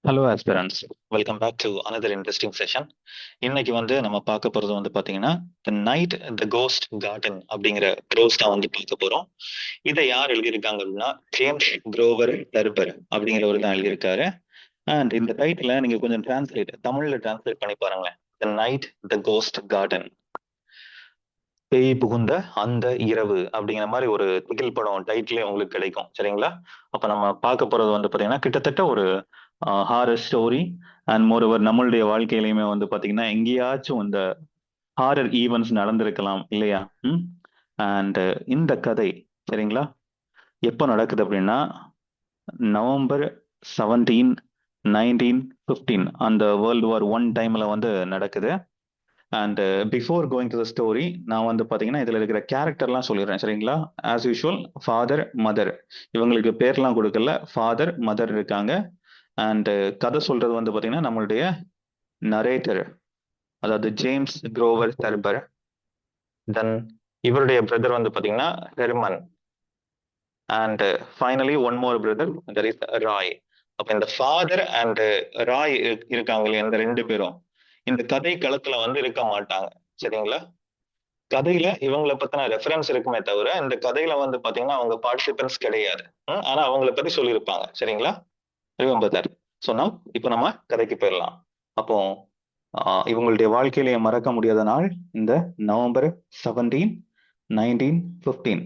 Hello aspirants, welcome back to another interesting session. இன்னைக்கு நம்ம பார்க்க போறது பாத்தீங்கன்னா the night the ghost got in அப்படிங்கிற ப்ரோஸ் தான் பார்க்க போறோம். இதை யார் எழுதியிருக்காங்க அப்படின்னா ஜேம்ஸ் குரோவர் டர்பர் அப்படிங்கிறவர் தான் எழுதியிருக்காரு. அண்ட் இந்த டைட்டில நீங்க கொஞ்சம் தமிழ்ல டிரான்ஸ்லேட் பண்ணி பாருங்களேன். The night the ghost got in, பேய் புகுந்த அந்த இரவு அப்படிங்கிற மாதிரி ஒரு திகில் படம் டைட்டிலே உங்களுக்கு கிடைக்கும். சரிங்களா? அப்ப நம்ம பார்க்க போறது பாத்தீங்கன்னா கிட்டத்தட்ட ஒரு ஹாரர் ஸ்டோரி. அண்ட் மோரோவர் நம்மளுடைய வாழ்க்கையிலுமே பாத்தீங்கன்னா எங்கேயாச்சும் இந்த ஹாரர் ஈவெண்ட்ஸ் நடந்திருக்கலாம் இல்லையா? அண்ட் இந்த கதை, சரிங்களா, எப்போ நடக்குது அப்படின்னா நவம்பர் 17 1915 அந்த வேர்ல்டு வார் 1 டைம்ல நடக்குது. And before going to the story, நான் பாத்தீங்கன்னா இதுல இருக்கிற கேரக்டர்லாம் சொல்லிடுறேன். சரிங்களா? ஆஸ் யூஷுவல், ஃபாதர் மதர், இவங்களுக்கு பேர்லாம் கொடுக்கல. ஃபாதர் மதர் இருக்காங்க. அண்ட் கதை சொல்றது பாத்தீங்கன்னா நம்மளுடைய நரேட்டர், அதாவது ஜேம்ஸ் குரோவர் டர்பர். தென் இவருடைய பிரதர் பாத்தீங்கன்னா Herman. And finally one more brother, that is Roy. அப்ப இந்த ஃபாதர் அண்ட் ராய் இருக்காங்க இல்லையா, இந்த ரெண்டு பேரும் இந்த கதை களத்துல இருக்க மாட்டாங்க. சரிங்களா? கதையில இவங்களை பத்தின ரெஃபரன்ஸ் இருக்குமே தவிர இந்த கதையில பாத்தீங்கன்னா அவங்க பார்ட்டிசிபென்ட்ஸ் கிடையாது. ஆனா அவங்கள பத்தி சொல்லியிருப்பாங்க. சரிங்களா? Remember that. ஸோ இப்போ நம்ம கதைக்கு போயிடலாம். அப்போ இவங்களுடைய வாழ்க்கையிலேயே மறக்க முடியாத நாள் இந்த நவம்பர் 17 1915.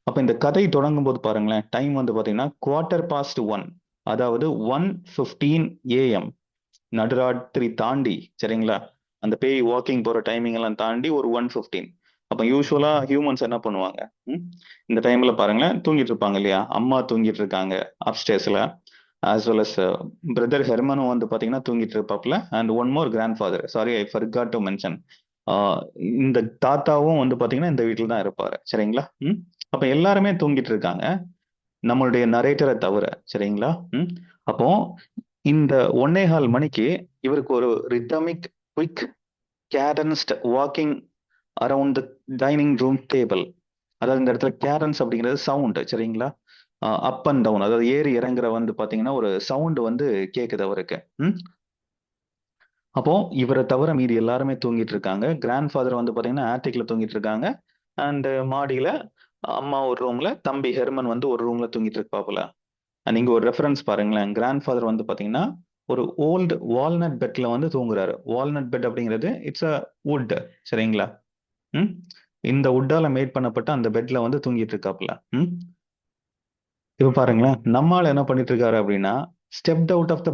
அப்ப இந்த கதை தொடங்கும் போது பாருங்களேன், டைம் பாத்தீங்கன்னா 1:15, அதாவது 1:15 AM. நடுராத்திரி தாண்டி, சரிங்களா, அந்த பேய் வாக்கிங் போற டைமிங் எல்லாம் தாண்டி ஒரு 1:15. அப்ப யூஸ்வலா ஹியூமன்ஸ் என்ன பண்ணுவாங்க? ம்? இந்த டைம்ல பாருங்களேன், தூங்கிட்டு இருப்பாங்க இல்லையா? அம்மா தூங்கிட்டு இருக்காங்க அப்ஸ்டேர்ஸ்ல. ஆஸ் வெல் அஸ் பிரதர் ஹெர்மனும் பாத்தீங்கன்னா தூங்கிட்டு இருப்பாப்ல. And one more grand father, sorry I forgot to mention, இந்த தாத்தாவும் பாத்தீங்கன்னா இந்த வீட்டில் தான் இருப்பாரு. சரிங்களா? அப்ப எல்லாருமே தூங்கிட்டு இருக்காங்க, நம்மளுடைய நரேட்டரை தவிர. சரிங்களா? அப்போ இந்த 1:15 மணிக்கு இவருக்கு ஒரு rhythmic quick cadenced walking around the dining room table. அதாவது இந்த இடத்துல கேடன்ஸ் அப்படிங்கிறது சவுண்ட். சரிங்களா? அப் அண்ட் டவுன், அதாவது ஏறி இறங்குற பாத்தீங்கன்னா ஒரு சவுண்ட் கேக்குது அவருக்கு. அப்போ இவரை தவிர மீதி எல்லாருமே தூங்கிட்டு இருக்காங்க. கிராண்ட் ஃபாதர் பாத்தீங்கன்னா ஆட்டிக்ல தூங்கிட்டு இருக்காங்க. அண்ட் மாடியில அம்மா ஒரு ரூம்ல, தம்பி ஹெர்மன் ஒரு ரூம்ல தூங்கிட்டு இருப்பாப்புல. நீங்க ஒரு ரெஃபரன்ஸ் பாருங்களேன். கிராண்ட் ஃபாதர் பாத்தீங்கன்னா ஒரு ஓல்டு வால்நட் பெட்ல தூங்குறாரு. வால்நட் பெட் அப்படிங்கிறது இட்ஸ் அ வுட். சரிங்களா? ம் இந்த வுட்டால மேட் பண்ணப்பட்ட அந்த பெட்ல தூங்கிட்டு இருக்காப்புல. இப்ப பாருங்களேன், நம்மால என்ன பண்ணிட்டு இருக்காரு அப்படின்னா stepped out of the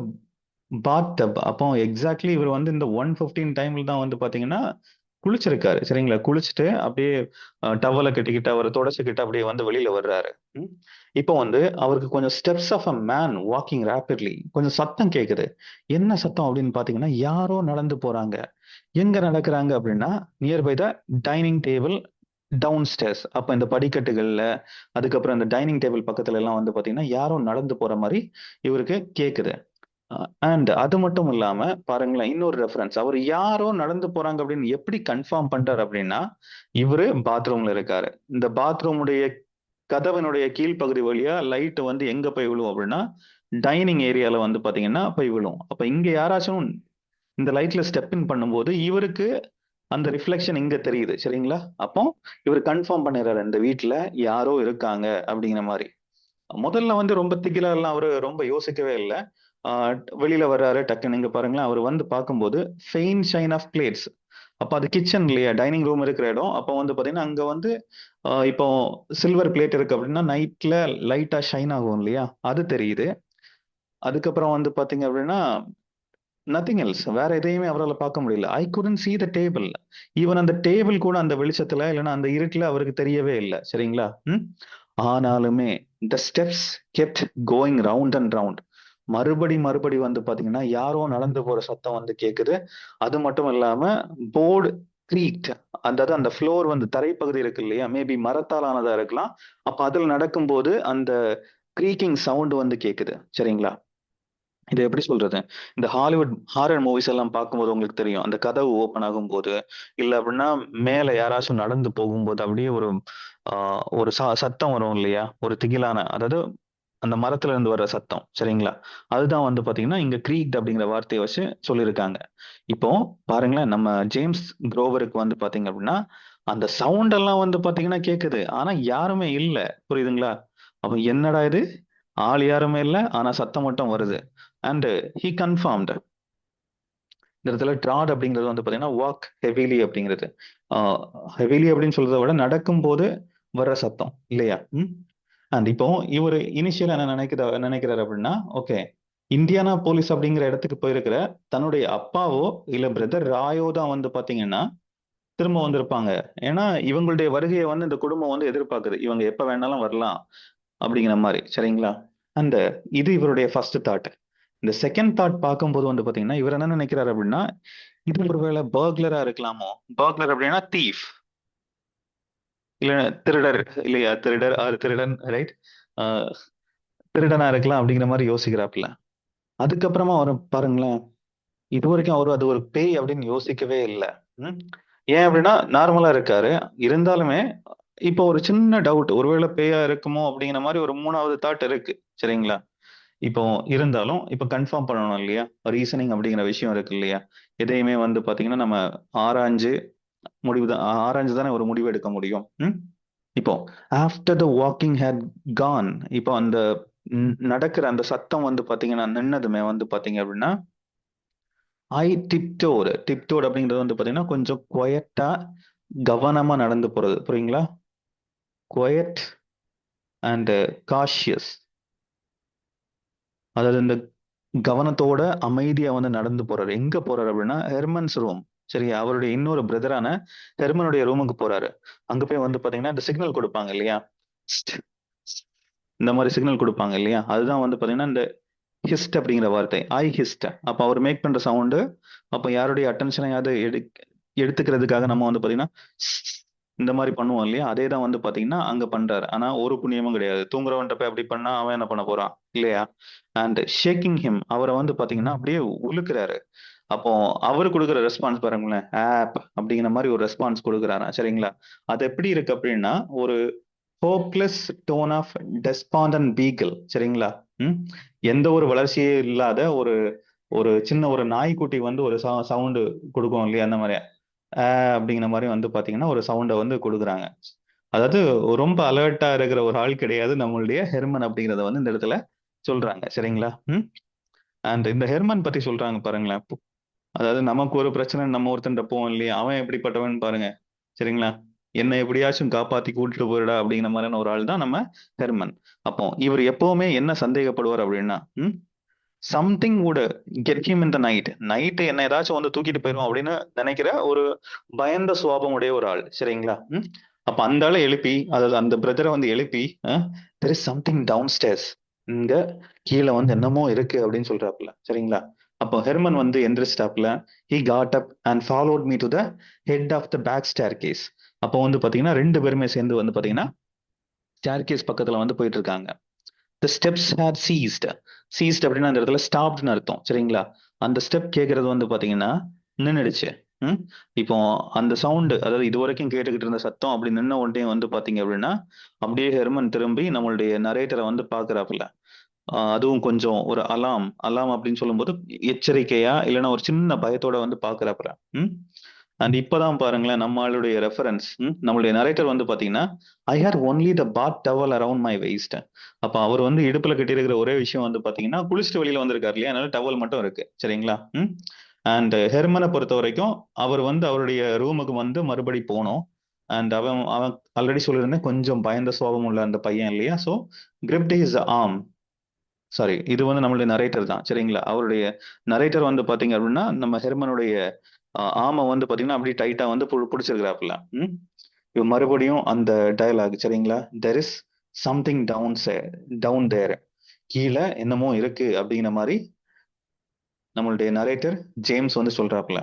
bathtub. அப்போ எக்ஸாக்ட்லி இவர் இந்த 1:15 டைம்ல தான் பாத்தீங்கன்னா குளிச்சிருக்காரு. சரிங்களா? குளிச்சுட்டு அப்படியே டவலை கட்டிக்கிட்டு அவரை தொடச்சுக்கிட்டு அப்படியே வெளியில வர்றாரு. ம். இப்போ அவருக்கு கொஞ்சம் steps of a man walking rapidly, கொஞ்சம் சத்தம் கேக்குது. என்ன சத்தம் அப்படின்னு பாத்தீங்கன்னா யாரோ நடந்து போறாங்க. எங்க நடக்கிறாங்க அப்படின்னா nearby the dining table downstairs. அப்ப இந்த படிக்கட்டுகள்ல, அதுக்கப்புறம் இந்த டைனிங் டேபிள் பக்கத்துல எல்லாம் பாத்தீங்கன்னா யாரோ நடந்து போற மாதிரி இவருக்கு கேக்குது. அண்ட் அது மட்டும் இல்லாம பாருங்களேன், இன்னொரு ரெஃபரன்ஸ், அவர் யாரோ நடந்து போறாங்க அப்படின்னு எப்படி கன்ஃபார்ம் பண்றாரு அப்படின்னா இவரு பாத்ரூம்ல இருக்காரு. இந்த பாத்ரூமுடைய கதவினுடைய கீழ்ப்பகுதி வழியா லைட் எங்க போய் விழும் அப்படின்னா டைனிங் ஏரியால பாத்தீங்கன்னா போய் விழும். அப்ப இங்க யாராச்சும் இந்த லைட்ல ஸ்டெப் இன் பண்ணும்போது இவருக்கு அந்த ரிஃப்ளெக்ஷன் இங்க தெரியுது. சரிங்களா? அப்போ இவர் கன்ஃபார்ம் பண்ணிடுறாரு இந்த வீட்டுல யாரோ இருக்காங்க அப்படிங்கிற மாதிரி. முதல்ல ரொம்ப திகிலா எல்லாம் அவரு ரொம்ப யோசிக்கவே இல்லை. வெளியில வர்றாரு டக்குன்னு. இங்க பாருங்களேன், அவர் பார்க்கும்போது ஃபெயின் ஷைன் ஆஃப் பிளேட்ஸ். அப்ப அது கிச்சன் இல்லையா, டைனிங் ரூம் இருக்கிற இடம். அப்போ பாத்தீங்கன்னா அங்க இப்போ சில்வர் பிளேட் இருக்கு அப்படின்னா நைட்ல லைட்டா ஷைன் ஆகும் இல்லையா, அது தெரியுது. அதுக்கப்புறம் பாத்தீங்க அப்படின்னா நத்திங் எல்ஸ், வேற எதையுமே அவரால் பார்க்க முடியல. ஐ couldn't see the table. Even அந்த டேபிள் கூட அந்த வெளிச்சத்துல இல்லைன்னா அந்த இருட்டுல அவருக்கு தெரியவே இல்லை. சரிங்களா? ஆனாலுமே the steps kept going round and round. மறுபடி பாத்தீங்கன்னா யாரோ நடந்து போற சத்தம் கேக்குது. அது மட்டும் இல்லாம போர்டு creaked. அதாவது அந்த ஃப்ளோர் தரைப்பகுதி இருக்கு இல்லையா, மேபி மரத்தால் ஆனதா இருக்கலாம். அப்ப அதுல நடக்கும்போது அந்த creaking சவுண்ட் கேக்குது. சரிங்களா? இதை எப்படி சொல்றது, இந்த ஹாலிவுட் ஹாரர் மூவிஸ் எல்லாம் பார்க்கும்போது உங்களுக்கு தெரியும், அந்த கதவு ஓபன் ஆகும்போது இல்ல அப்படின்னா மேல யாராச்சும் நடந்து போகும்போது அப்படியே ஒரு சத்தம் வரும் இல்லையா, ஒரு திகிலான, அதாவது அந்த மரத்துல இருந்து வர்ற சத்தம் சரிங்களா. அதுதான் வந்து பாத்தீங்கன்னா இங்க க்ரீக்ட் அப்படிங்கிற வார்த்தையை வச்சு சொல்லியிருக்காங்க. இப்போ பாருங்களேன், நம்ம ஜேம்ஸ் குரோவருக்கு வந்து பாத்தீங்க அப்படின்னா அந்த சவுண்ட் எல்லாம் வந்து பாத்தீங்கன்னா கேக்குது, ஆனா யாருமே இல்ல. புரியுதுங்களா? அப்ப என்னடா இது, ஆள் யாருமே இல்ல, ஆனா சத்தம் மட்டும் வருது. And he confirmed. இந்த இடத்துல ட்ராட் அப்படிங்கிறது வந்து பாத்தீங்கன்னா வாக் ஹெவிலி அப்படிங்கிறது. ஹெவிலி அப்படின்னு சொல்றதை விட நடக்கும் போது வர்ற சத்தம் இல்லையா. அண்ட் இப்போ இவர் இனிஷியலா என்ன நினைக்கிறாரு அப்படின்னா, ஓகே, இந்தியானா போலீஸ் அப்படிங்கிற இடத்துக்கு போயிருக்கிற தன்னுடைய அப்பாவோ இல்ல பிரதர் ராயோ தான் வந்து பாத்தீங்கன்னா திரும்ப வந்திருப்பாங்க. ஏன்னா இவங்களுடைய வருகையை வந்து இந்த குடும்பம் வந்து எதிர்பார்க்குது, இவங்க எப்ப வேணாலும் வரலாம் அப்படிங்கிற மாதிரி சரிங்களா. அந்த இது இவருடைய ஃபர்ஸ்ட் தாட். இந்த செகண்ட் தாட் பார்க்கும்போது வந்து பாத்தீங்கன்னா இவர் என்ன நினைக்கிறாரு அப்படின்னா, இது ஒருவேளை பர்க்லரா இருக்கலாமோ. பர்க்லர் அப்படின்னா தீஃப், இல்ல திருடர் இல்லையா, திருடர் ஆர் திருடன் ரைட். திருடனா இருக்கலாம் அப்படிங்கிற மாதிரி யோசிக்கிறாப்புல. அதுக்கப்புறமா அவர் பாருங்களேன், இது வரைக்கும் அவரு அது ஒரு பேய் அப்படின்னு யோசிக்கவே இல்லை. ஏன் அப்படின்னா நார்மலா இருக்காரு. இருந்தாலுமே இப்போ ஒரு சின்ன டவுட், ஒருவேளை பேயா இருக்குமோ அப்படிங்கிற மாதிரி ஒரு மூணாவது தாட் இருக்கு சரிங்களா. இப்போ இருந்தாலும் இப்ப கன்ஃபார்ம் பண்ணணும் இல்லையா, ரீசனிங் அப்படிங்கிற விஷயம் இருக்கு இல்லையா. எதையுமே வந்து பாத்தீங்கன்னா நம்ம ஆராய்ஞ்சு முடிவு தான், ஆராய்ஞ்சு தானே ஒரு முடிவு எடுக்க முடியும். இப்போ after the walking had gone, இப்போ அந்த நடக்கிற அந்த சத்தம் வந்து பாத்தீங்கன்னா நின்னதுமே வந்து பாத்தீங்க அப்படின்னா ஐ டிப்டோடு. டிப்டோடு அப்படிங்கிறது வந்து பாத்தீங்கன்னா கொஞ்சம் குவைட்டா கவனமா நடந்து போறது, புரியுங்களா. குவைட் அண்ட் காஷியஸ், அதாவது இந்த கவனத்தோட அமைதியா வந்து நடந்து போறாரு. எங்க போறாரு அப்படின்னா ஹெர்மன்ஸ் ரூம். சரியா, அவருடைய இன்னொரு பிரதரான ஹெர்மனுடைய ரூமுக்கு போறாரு. அங்க போய் வந்து பாத்தீங்கன்னா இந்த சிக்னல் கொடுப்பாங்க இல்லையா, இந்த மாதிரி சிக்னல் கொடுப்பாங்க இல்லையா, அதுதான் வந்து பாத்தீங்கன்னா இந்த ஹிஸ்ட் அப்படிங்கிற வார்த்தை, ஐ ஹிஸ்ட். அப்ப அவர் மேக் பண்ற சவுண்டு, அப்ப யாருடைய அட்டென்ஷனையாவது எடுத்துக்கிறதுக்காக நம்ம வந்து பாத்தீங்கன்னா இந்த மாதிரி பண்ணுவோம் இல்லையா, அதே தான் வந்து பாத்தீங்கன்னா அங்க பண்றாரு. ஆனா ஒரு புண்ணியமும் கிடையாது, தூங்குறவன்ட்ட போய் அப்படி பண்ணா அவன் என்ன பண்ண போறான் இல்லையா. அண்ட் ஷேக்கிங் ஹிம், அவரை வந்து பாத்தீங்கன்னா அப்படியே உழுக்குறாரு. அப்போ அவரு கொடுக்குற ரெஸ்பான்ஸ் பாருங்களேன், ஆப் அப்படிங்கிற மாதிரி ஒரு ரெஸ்பான்ஸ் கொடுக்குறாரு சரிங்களா. அது எப்படி இருக்கு அப்படின்னா ஒரு ஹோப்லெஸ் டோன் ஆஃப் டெஸ்பாண்டன் பீகிள் சரிங்களா. ம்? எந்த ஒரு வளர்ச்சியே இல்லாத ஒரு ஒரு சின்ன ஒரு நாய்க்குட்டி வந்து ஒரு சவுண்டு கொடுக்கும் இல்லையா, அந்த மாதிரி அப்படிங்கிற மாதிரி வந்து பாத்தீங்கன்னா ஒரு சவுண்டை வந்து கொடுக்குறாங்க. அதாவது ரொம்ப அலர்ட்டா இருக்கிற ஒரு ஆள் கிடையாது நம்மளுடைய ஹெர்மன் அப்படிங்கறத வந்து இந்த இடத்துல சொல்றாங்க சரிங்களா. அண்ட் இந்த ஹெர்மன் பத்தி சொல்றாங்க பாருங்களேன். அதாவது நமக்கு ஒரு பிரச்சனை நம்ம ஒருத்தன் போவோம் இல்லையா, அவன் எப்படிப்பட்டவன் பாருங்க சரிங்களா. என்னை எப்படியாச்சும் காப்பாத்தி கூட்டிட்டு போயிடா அப்படிங்கிற மாதிரியான ஒரு ஆள் தான் நம்ம ஹெர்மன். அப்போ இவர் எப்பவுமே என்ன சந்தேகப்படுவார் அப்படின்னா, something would get him in the night. Night என்ன ஏதாச்சும் வந்து தூக்கிட்டு போயிடும் அப்படின்னு நினைக்கிற ஒரு பயந்த சுபாவம் உடைய ஒரு ஆள் சரிங்களா. அப்ப அந்த ஆளை எழுப்பி, அதாவது அந்த பிரதரை வந்து எழுப்பி, there is something downstairs, இங்க கீழே வந்து என்னமோ இருக்கு அப்படின்னு சொல்றாப்புல சரிங்களா. அப்போ ஹெர்மன் வந்து எந்திரிச்சிட்டாப்ல. He got up and followed me to the head of the back staircase. அப்போ வந்து பாத்தீங்கன்னா ரெண்டு பேருமே சேர்ந்து வந்து பாத்தீங்கன்னா ஸ்டேர் கேஸ் பக்கத்துல வந்து போயிட்டு இருக்காங்க. The steps had ceased. Ceased அப்படின்னா அந்த இடத்துல ஸ்டாப்ட்னு அர்த்தம் சரிங்களா. அந்த ஸ்டெப் கேட்கறது வந்து பாத்தீங்கன்னா நின்னுடுச்சு. இப்போ அந்த சவுண்டு, அதாவது இது வரைக்கும் கேட்டுக்கிட்டு இருந்த சத்தம் அப்படி நின்ன உடனே வந்து பாத்தீங்க அப்படின்னா அப்படியே ஹெர்மன் திரும்பி நம்மளுடைய நரேட்டரை வந்து பாக்குறாப்புல. அதுவும் கொஞ்சம் ஒரு அலாம் அலாம் அப்படின்னு சொல்லும்போது எச்சரிக்கையா இல்லைன்னா ஒரு சின்ன பயத்தோட வந்து பாக்குறாப்புல. அண்ட் இப்பதான் பாருங்களேன் நம்ம ஆளுடைய ரெஃபரன்ஸ், நம்மளுடைய நரேட்டர் வந்து பாத்தீங்கன்னா I had only the bath towel around my waist. அப்ப அவர் வந்து இடுப்புல கட்டி இருக்கிற ஒரே விஷயம் வந்து பாத்தீங்கன்னா குளிச்சுட்டு வெளியில வந்திருக்காரு இல்லையா, அதனால டவல் மட்டும் இருக்கு சரிங்களா. அண்ட் ஹெர்மனை பொறுத்த வரைக்கும் அவர் வந்து அவருடைய ரூமுக்கு வந்து மறுபடி போனோம். அண்ட் அவன் அவன் ஆல்ரெடி சொல்லியிருந்தேன் கொஞ்சம் பயந்த சுபாவம் உள்ள அந்த பையன் இல்லையா. So crypt is arm. Sorry, இது வந்து நம்மளுடைய நரேட்டர் தான் சரிங்களா. அவருடைய நரேட்டர் வந்து பாத்தீங்க அப்படின்னா நம்ம ஹெர்மனுடைய ஆமை வந்து பாத்தீங்கன்னா அப்படியே டைட்டா வந்து பிடிச்சிருக்கிறாப்புல. இவ மறுபடியும் அந்த டயலாக் சரிங்களா. தெர் இஸ் சம்திங் டவுன் தேர், கீழே என்னமோ இருக்கு அப்படிங்கிற மாதிரி நம்மளுடைய நரேட்டர் ஜேம்ஸ் வந்து சொல்றாப்புல.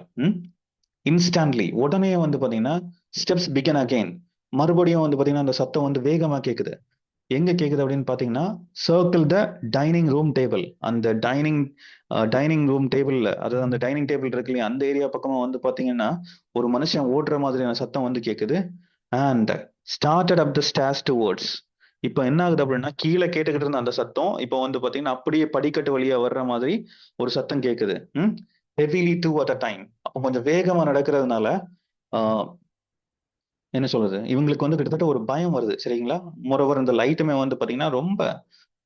இன்ஸ்டன்ட்லி உடனே வந்து பாத்தீங்கன்னா ஸ்டெப்ஸ் பிகன் அகைன். மறுபடியும் வந்து பாத்தீங்கன்னா அந்த சத்தம் வந்து வேகமா கேக்குது. எங்க கேக்குது அப்படின்னு பாத்தீங்கன்னா சர்க்கிள் த டைனிங் ரூம் டேபிள். அந்த டைனிங் ரூம் டேபிள்ல, அதாவது அந்த டைனிங் டேபிள் இருக்கு இல்லையா, அந்த ஏரியா பக்கமா வந்து பாத்தீங்கன்னா ஒரு மனுஷன் ஓடுற மாதிரியான சத்தம் வந்து கேக்குது. And started up the stairs towards. இப்ப என்ன ஆகுது அப்படின்னா கீழே கேட்டுக்கிட்டு இருந்த அந்த சத்தம் இப்ப வந்து பாத்தீங்கன்னா அப்படியே படிக்கட்டு வழியா வர்ற மாதிரி ஒரு சத்தம் கேக்குது. Heavily two at a time. அப்போ கொஞ்சம் வேகமா நடக்கிறதுனால ஆஹ் என்ன சொல்றது, இவங்களுக்கு வந்து கிட்டத்தட்ட ஒரு பயம் வருது சரிங்களா. மொரோவர் இந்த லைட்டுமே வந்து பாத்தீங்கன்னா ரொம்ப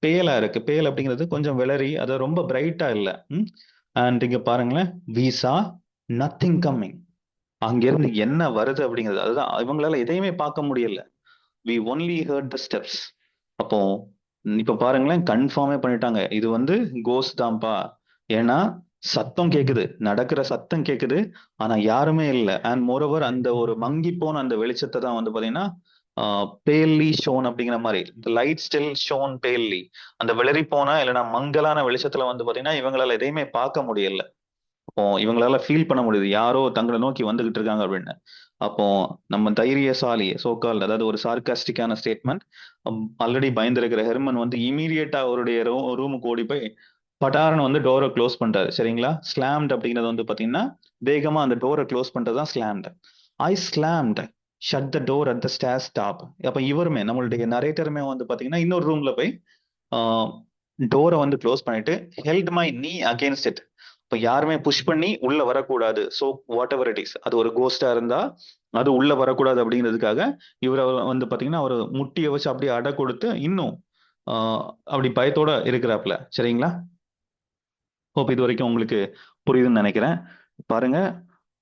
பேலா இருக்கு. பேல் அப்படிங்கிறது கொஞ்சம் விளரி, அது ரொம்ப பிரைட்டா இல்ல. அண்ட் இங்க பாருங்களேன், we saw nothing coming. அங்கிருந்து என்ன வருது அப்படிங்கிறது அதுதான், இவங்களால எதையுமே பார்க்க முடியல. we only heard the steps. அப்போ இப்ப பாருங்களேன், கன்ஃபார்மே பண்ணிட்டாங்க இது வந்து கோஸ்ட் தான்ப்பா. ஏன்னா சத்தம் கேக்குது, நடக்கிற சத்தம் கேக்குது, ஆனா யாருமே இல்லை. அண்ட் மோரோவர் அந்த ஒரு மங்கி போன அந்த வெளிச்சத்தை தான் வந்து பாத்தீங்கன்னா பேல்லி ஷோன் அப்படிங்கிற மாதிரி, the light still shone palely. அந்த வெளிரி போன இல்லைன்னா மங்கலான வெளிச்சத்துல வந்து பாத்தீங்கன்னா இவங்களால எதையுமே பார்க்க முடியல. அப்போ இவங்களால ஃபீல் பண்ண முடியுது யாரோ தங்களை நோக்கி வந்துகிட்டு இருக்காங்க அப்படின்னு. அப்போ நம்ம தைரியசாலி சோகால், அதாவது ஒரு சார்காஸ்டிக்கான ஸ்டேட்மெண்ட். ஆல்ரெடி பயந்திருக்கிற ஹெர்மன் வந்து இமீடியட்டா அவருடைய ரூமுக்கு ஓடி போய் பட்டாரன் வந்து டோரை க்ளோஸ் பண்றாரு சரிங்களா. ஸ்லாம்ட் அப்படிங்கிறது வந்து பாத்தீங்கன்னா வேகமா அந்த டோரை க்ளோஸ் பண்றது தான் slammed. I slammed shut the door at the stairs top. அப்ப இவருமே நம்மளுடைய நரேட்டருமே வந்து பாத்தீங்கன்னா இன்னொரு ரூம்ல போய் டோரை வந்து க்ளோஸ் பண்ணிட்டு ஹெல்ட் மை நீ அகேன்ஸ்ட் இட். இப்ப யாருமே புஷ் பண்ணி உள்ள வரக்கூடாது. So what ever it is, அது ஒரு கோஸ்டா இருந்தா அது உள்ள வரக்கூடாது அப்படிங்கிறதுக்காக இவரை வந்து பாத்தீங்கன்னா அவர் முட்டியை வச்சு அப்படியே அடை கொடுத்து இன்னும் அப்படி பயத்தோட இருக்கிறாப்ல சரிங்களா. ஹோப் இது வரைக்கும் உங்களுக்கு புரியுதுன்னு நினைக்கிறேன். பாருங்க,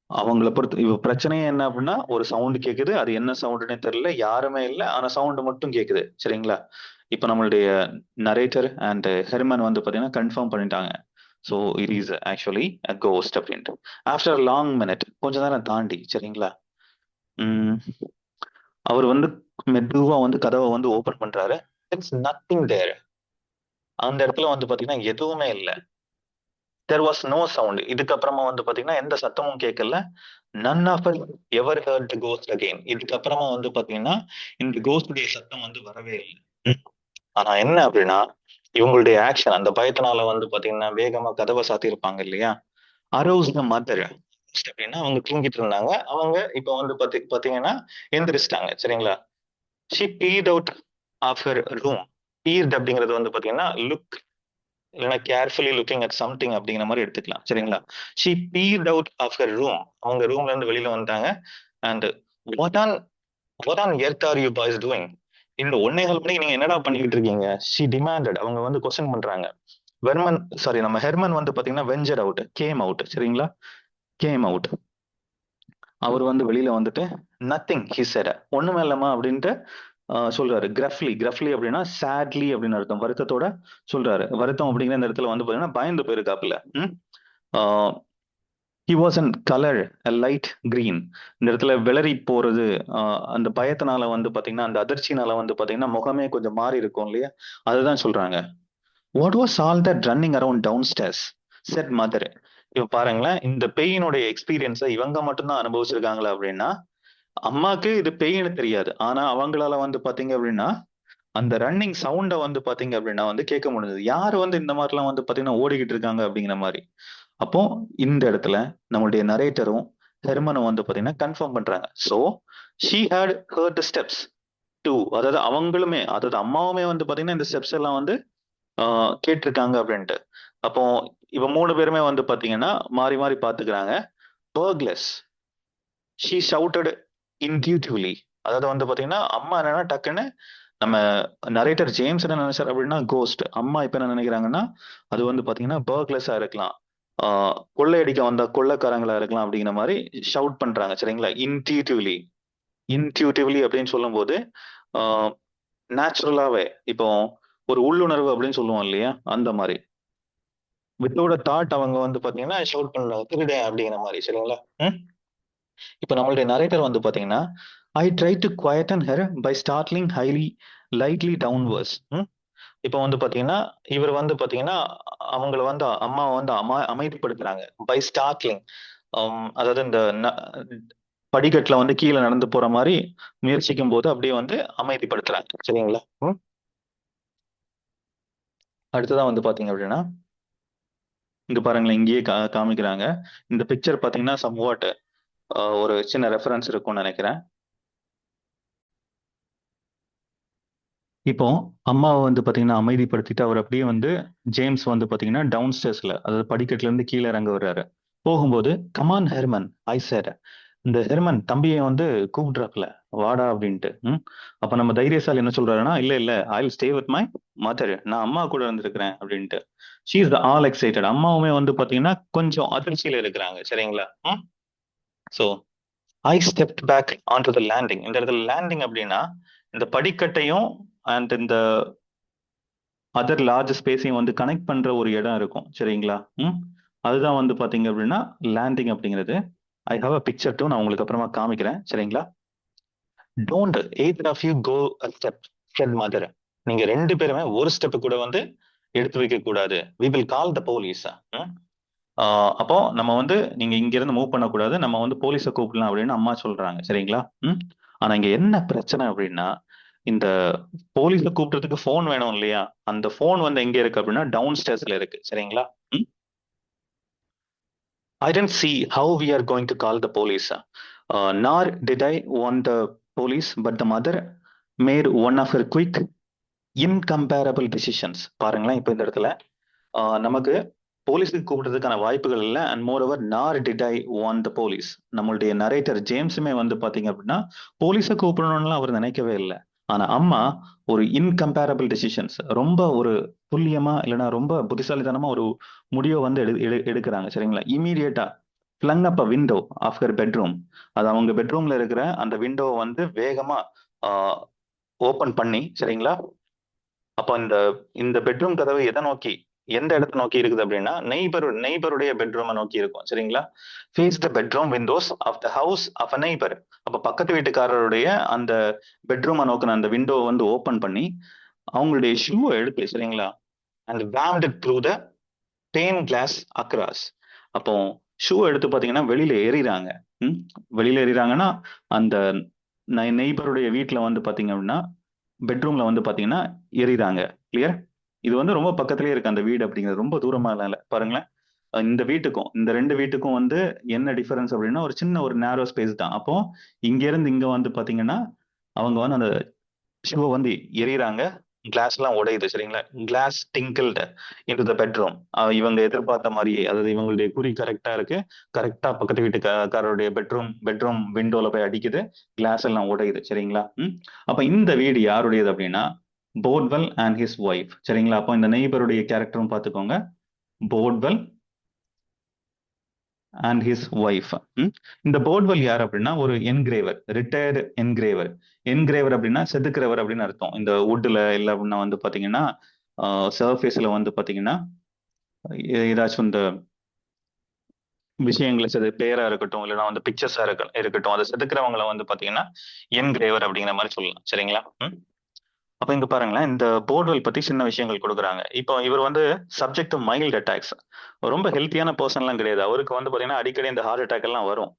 அவங்கள பொறுத்து இவ பிரச்சனையே என்ன அப்படின்னா ஒரு சவுண்ட் கேக்குது, அது என்ன சவுண்டுன்னே தெரியல, யாருமே இல்லை, ஆனா சவுண்ட் மட்டும் கேக்குது சரிங்களா. இப்ப நம்மளுடைய நரேட்டர் அண்ட் ஹெர்மன் வந்து பாத்தீங்கன்னா கன்ஃபார்ம் பண்ணிட்டாங்க. So it is actually a cost அப்படின்ட்டு. ஆஃப்டர் லாங் மினிட், கொஞ்ச நேரம் தாண்டி சரிங்களா, உம் அவர் வந்து மெதுவா வந்து கதவை வந்து ஓபன் பண்றாரு. It's nothing there. அந்த இடத்துல வந்து பாத்தீங்கன்னா எதுவுமே இல்லை. There was no sound. இதுக்கப்புறமா வந்து பாத்தீங்கன்னா எந்த சத்தமும் கேட்கல. None of ever heard the ghost again. இதுக்கப்புறமா வந்து பாத்தீங்கன்னா இந்த கோஸ்டுடைய சத்தம் வந்து வரவே இல்லை. ஆனா என்ன அப்படின்னா இவங்களுடைய ஆக்ஷன், அந்த பயத்தினால வந்து பாத்தீங்கன்னா வேகமா கதவை சாத்தி இருப்பாங்க இல்லையா. அரௌஸ் த மதர் அப்படின்னா அவங்க தூங்கிட்டு இருந்தாங்க. அவங்க இப்ப வந்து பாத்தீங்கன்னா எந்திரிச்சிட்டாங்க சரிங்களா. She peered out of her room. Peered அப்படிங்கிறது வந்து பாத்தீங்கன்னா லுக் இல்லைன்னா கேர்ஃபுல்லி லுக்கிங் அட் சம்திங் அப்படிங்கிற மாதிரி எடுத்துக்கலாம் சரிங்களா. She peered out of her room. அவங்க ரூம்ல இருந்து வெளியில வந்துட்டாங்க. And what on what on earth are you boys doing. இந்த 1:15 மணிக்கு நீங்க என்னடா பண்ணிக்கிட்டு இருக்கீங்க. She demanded. அவங்க வந்து கொஸ்டின் பண்றாங்க. வெர்மன் சாரி நம்ம ஹெர்மன் வந்து பாத்தீங்கன்னா வெஞ்சர் அவுட், கேம் அவுட் சரிங்களா. Came out. அவர் வந்து வெளியில வந்துட்டு நத்திங் ஹி செட், ஒண்ணுமே இல்லம்மா அப்படின்ட்டு சொல்றாரு. கிரஃப்லி, கிரஃப்லி அப்படின்னா சேட்லி அப்படின்னு அர்த்தம், வருத்தத்தோட சொல்றாரு. வருத்தம் அப்படிங்கிற இந்த இடத்துல வந்து பாத்தீங்கன்னா பயந்து போயிருக்காப்புல. He was an colour light green. இந்த இடத்துல விளரி போறது அந்த பயத்தினால வந்து பாத்தீங்கன்னா அந்த அதிர்ச்சினால வந்து பாத்தீங்கன்னா முகமே கொஞ்சம் மாறி இருக்கும் இல்லையா, அதுதான் சொல்றாங்க. What was all that running around downstairs said mother. இப்ப பாருங்களேன், இந்த பெயினுடைய எக்ஸ்பீரியன்ஸை இவங்க மட்டும்தான் அனுபவிச்சிருக்காங்களா அப்படின்னா அம்மாக்கு இது பெயின் தெரியாது. ஆனா அவங்களால வந்து பாத்தீங்க அப்படின்னா அந்த ரன்னிங் சவுண்ட வந்து பாத்தீங்க அப்படின்னா வந்து கேட்க முடியுது. யாரு வந்து இந்த மாதிரிலாம் வந்து பாத்தீங்கன்னா ஓடிக்கிட்டு இருக்காங்க அப்படிங்கிற மாதிரி. அப்போ இந்த இடத்துல நம்மளுடைய நரேட்டரும் ஹெர்மனும் வந்து பாத்தீங்கன்னா கன்ஃபார்ம் பண்றாங்க. So she had heard the steps too. அதாவது அவங்களுமே, அதாவது அம்மாவுமே வந்து பாத்தீங்கன்னா இந்த ஸ்டெப்ஸ் எல்லாம் வந்து கேட்டிருக்காங்க அப்படின்ட்டு. அப்போ இவ 3 பேருமே வந்து பாத்தீங்கன்னா மாறி மாறி பாத்துக்கிறாங்க. பர்க்லெஸ் ஷீ ஷவுட்டட் இன்டியூட்டிவ்லி. அதாவது வந்து பாத்தீங்கன்னா அம்மா என்னன்னா டக்குன்னு நம்ம நரேட்டர் ஜேம்ஸ் என்ன நினைச்சார் அப்படின்னா கோஸ்ட். அம்மா இப்ப என்ன நினைக்கிறாங்கன்னா அது வந்து பாத்தீங்கன்னா பர்க்லெஸ்ஸா இருக்கலாம், கொள்ளையடிக்க வந்த கொள்ளைக்காரங்களா இருக்கலாம் அப்படிங்கிற மாதிரி ஷவுட் பண்றாங்க சரிங்களா. இன்டியூட்டிவ்லி, இன்டியூட்டிவ்லி அப்படின்னு சொல்லும் போது நேச்சுரலாவே இப்போ ஒரு உள்ளுணர்வு அப்படின்னு சொல்லுவோம் இல்லையா, அந்த மாதிரி வித்தோட தாட் அவங்க வந்து பாத்தீங்கன்னா ஷவுட் பண்றாங்க திருடே அப்படிங்கிற மாதிரி சரிங்களா. இப்ப நம்மளுடைய நரேட்டர் வந்து பாத்தீங்கன்னா I try to quieten her by startling highly lightly downwards. இப்ப வந்து பாத்தீங்கன்னா இவர் வந்து பாத்தீங்கன்னா அவங்கள வந்து அம்மாவை வந்து அமைதிப்படுத்துறாங்க பை ஸ்டார்ட்லிங். அதாவது இந்த படிக்கட்டுல வந்து கீழே நடந்து போற மாதிரி முயற்சிக்கும் போது அப்படியே வந்து அமைதிப்படுத்துறாங்க சரிங்களா. அடுத்ததான் வந்து பாத்தீங்க அப்படின்னா இங்க பாருங்களேன், இங்கேயே காமிக்கிறாங்க. இந்த பிக்சர் பாத்தீங்கன்னா சம்வாட் ஒரு சின்ன ரெஃபரன்ஸ் இருக்கும்னு நினைக்கிறேன். இப்போ அம்மாவை வந்து பாத்தீங்கன்னா அமைதிப்படுத்திட்டு அவர் அப்படியே வந்து ஜேம்ஸ் வந்து பாத்தீங்கன்னா டவுன் ஸ்டேர்ஸ்ல அதாவது படிக்கட்டுல இருந்து கீழே இறங்க வர்றாரு. போகும்போது கமான் ஹெர்மன் ஐ said இந்த ஹெர்மன் தம்பியை வந்து கூப்பிடுறாப்ல வாடா அப்படின்ட்டு. அப்ப நம்ம தைரியசாலி என்ன சொல்றாருன்னா இல்ல இல்ல I will stay with my mother, நான் அம்மா கூட இருந்திருக்கிறேன் அப்படின்ட்டு. She is the all excited. அம்மாவுமே வந்து பாத்தீங்கன்னா கொஞ்சம் அதிர்ச்சியில இருக்கிறாங்க சரிங்களா. So I stepped back on to the landing. இந்த இடத்துல லேண்டிங் அப்படின்னா இந்த படிக்கட்டையும் அண்ட் இந்த அதர் லார்ஜ் ஸ்பேஸையும் வந்து கனெக்ட் பண்ற ஒரு இடம் இருக்கும் சரிங்களா. அதுதான் வந்து பாத்தீங்க அப்படின்னா லேண்டிங் அப்படிங்கிறது. I have a picture too, நான் உங்களுக்கு அப்புறமா காமிக்கிறேன் சரிங்களா. Don't either of you go a step said mother. நீங்க ரெண்டு பேருமே ஒரு ஸ்டெப் கூட வந்து எடுத்து வைக்க கூடாது. We will call the police. அப்போ நம்ம வந்து நீங்க இங்க இருந்து மூவ் பண்ணக்கூடாது, நம்ம வந்து போலீஸை கூப்பிடலாம் அப்படின்னு அம்மா சொல்றாங்க சரிங்களா. ம் ஆனா இங்க என்ன பிரச்சனை அப்படின்னா இந்த போலீஸை கூப்பிடுறதுக்கு ஃபோன் வேணும் இல்லையா. அந்த ஃபோன் வந்து எங்க இருக்கு அப்படின்னா டவுன் ஸ்டேர்ஸ்ல இருக்கு சரிங்களா. ஐ tent see how we are going to call the police. Nor did I want the police, but the mother made one of her quick, incomparable decisions. பாருங்களேன் இப்போ இந்த இடத்துல நமக்கு போலீஸுக்கு கூப்பிடுறதுக்கான வாய்ப்புகள் இல்லை. அண்ட் மோர் ஓவர் நார் did I want the police. நம்மளுடைய நரேட்டர் ஜேம்ஸுமே வந்து பாத்தீங்க அப்படின்னா போலீஸை கூப்பிடணும்லாம் அவர் நினைக்கவே இல்லை. ஆனா அம்மா ஒரு இன்கம்பேரபிள் டெசிஷன்ஸ், ரொம்ப ஒரு துல்லியமா இல்லைன்னா ரொம்ப புத்திசாலித்தனமா ஒரு முடிவை வந்து எடுக்கிறாங்க சரிங்களா. இமீடியட்டா plunge up a window of her bedroom. அது அவங்க பெட்ரூம்ல இருக்கிற அந்த விண்டோவை வந்து வேகமா ஓபன் பண்ணி சரிங்களா. அப்போ இந்த இந்த பெட்ரூம் கதவு எதை நோக்கி, எந்த இடத்தை நோக்கி இருக்குது அப்படின்னா நெய்பருடைய பெட்ரூமை நோக்கி இருக்கும் சரிங்களா. Face the bedroom windows of the house of a neighbour. அப்ப பக்கத்து வீட்டுக்காரருடைய அந்த பெட்ரூமை நோக்கின அந்த விண்டோவை வந்து ஓபன் பண்ணி அவங்களுடைய ஷூவை எடுத்து சரிங்களா and whammed it through the pane glass across. அப்போ ஷூ எடுத்து பாத்தீங்கன்னா வெளியில எறிறாங்க. ம் வெளியில எறிறாங்கன்னா அந்த நெய்பருடைய வீட்டுல வந்து பாத்தீங்க அப்படின்னா பெட்ரூம்ல வந்து பாத்தீங்கன்னா எறிறாங்க. கிளியர். இது வந்து ரொம்ப பக்கத்துலயே இருக்கு அந்த வீடு அப்படிங்கிறது, ரொம்ப தூரமா இல்ல பாருங்களேன். இந்த வீட்டுக்கும் இந்த ரெண்டு வீட்டுக்கும் வந்து என்ன டிஃபரன்ஸ் அப்படின்னா ஒரு சின்ன ஒரு நேரோ ஸ்பேஸ் தான். அப்போ இங்க இருந்து இங்க வந்து பாத்தீங்கன்னா அவங்க வந்து அந்த ஷூவை வந்து எறிகிறாங்க. கிளாஸ் எல்லாம் உடையுது சரிங்களா. Glass tinkled into the bedroom. இவங்க எதிர்பார்த்த மாதிரியே, அதாவது இவங்களுடைய குறி கரெக்டா இருக்கு. கரெக்டா பக்கத்து வீட்டுக்காரருடைய பெட்ரூம் விண்டோல போய் அடிக்குது. கிளாஸ் எல்லாம் உடையுது சரிங்களா. அப்ப இந்த வீடு யாருடையது அப்படின்னா போர்ட்வெல் அண்ட் ஹிஸ் ஒய்ஃப் சரிங்களா. அப்போ இந்த நெய்பருடைய கேரக்டரும் பார்த்துக்கோங்க, போர்ட்வெல் அண்ட் ஹிஸ் ஒய்ஃப். இந்த போர்ட்வெல் யார் அப்படின்னா ஒரு என்கிரேவர், ரிட்டையர்டு என்கிரேவர். என்கிரேவர் அப்படின்னா செதுக்கிறவர் அப்படின்னு அர்த்தம். இந்த வுட்ல இல்ல அப்படின்னா வந்து பாத்தீங்கன்னா சர்ஃபேஸ்ல வந்து பாத்தீங்கன்னா ஏதாச்சும் இந்த விஷயங்களை பேரா இருக்கட்டும் இல்லைன்னா வந்து பிக்சர்ஸா இருக்கட்டும் அதை செதுக்கிறவங்களை வந்து பாத்தீங்கன்னா என்கிரேவர் அப்படிங்கிற மாதிரி சொல்லலாம் சரிங்களா. அப்ப இங்க பாருங்களேன், இந்த போர்ட்வெல் பத்தி சின்ன விஷயங்கள் கொடுக்குறாங்க. இப்போ இவர் வந்து சப்ஜெக்ட் டு மைல்ட் அட்டாக்ஸ். ரொம்ப ஹெல்த்தியான பர்சன்லாம் கிடையாது. அவருக்கு வந்து பாத்தீங்கன்னா அடிக்கடி இந்த ஹார்ட் அட்டாக் எல்லாம் வரும்.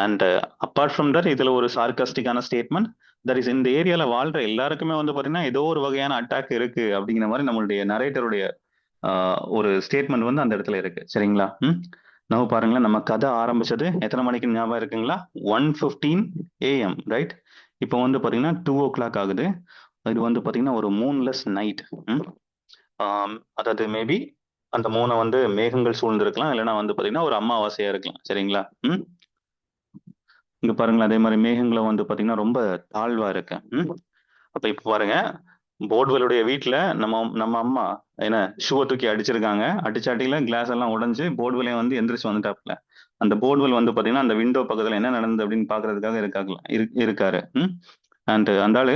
அண்ட் அப்பார்ட் ஃப்ரம் தட் இதுல ஒரு சார்காஸ்டிக்கான ஸ்டேட்மெண்ட் தட் இஸ் இந்த ஏரியால வாழ்ற எல்லாருக்குமே வந்து பாத்தீங்கன்னா ஏதோ ஒரு வகையான அட்டாக் இருக்கு அப்படிங்கிற மாதிரி நம்மளுடைய நரேட்டருடைய ஒரு ஸ்டேட்மெண்ட் வந்து அந்த இடத்துல இருக்கு சரிங்களா. நம்ம பாருங்களேன், நம்ம கதை ஆரம்பிச்சது எத்தனை மணிக்கு ஞாபகம் இருக்குங்களா? 1:15 AM ரைட். இப்போ வந்து பாத்தீங்கன்னா 2 o'clock ஆகுது. இது வந்து பாத்தீங்கன்னா ஒரு மூன்லெஸ் நைட். அதாவது மேபி அந்த மூணை வந்து மேகங்கள் சூழ்ந்திருக்கலாம், இல்லைன்னா வந்து பாத்தீங்கன்னா ஒரு அமாவாசையா இருக்கலாம் சரிங்களா. இங்க பாருங்களேன், அதே மாதிரி மேகங்களும் வந்து பாத்தீங்கன்னா ரொம்ப தாழ்வா இருக்கு. அப்ப இப்ப பாருங்க, போர்ட்வெலுடைய வீட்டுல நம்ம நம்ம அம்மா என்ன ஷூவை தூக்கி அடிச்சிருக்காங்க. அடிச்சாட்டில கிளாஸ் எல்லாம் உடைஞ்சு போர்ட்வெலையும் வந்து எந்திரிச்சு வந்துட்டாப்ல. அந்த போர்ட்வெல் வந்து பாத்தீங்கன்னா அந்த விண்டோ பக்கத்துல என்ன நடந்தது அப்படின்னு பாக்குறதுக்காக இருக்காரு. அண்ட் அந்த ஆளு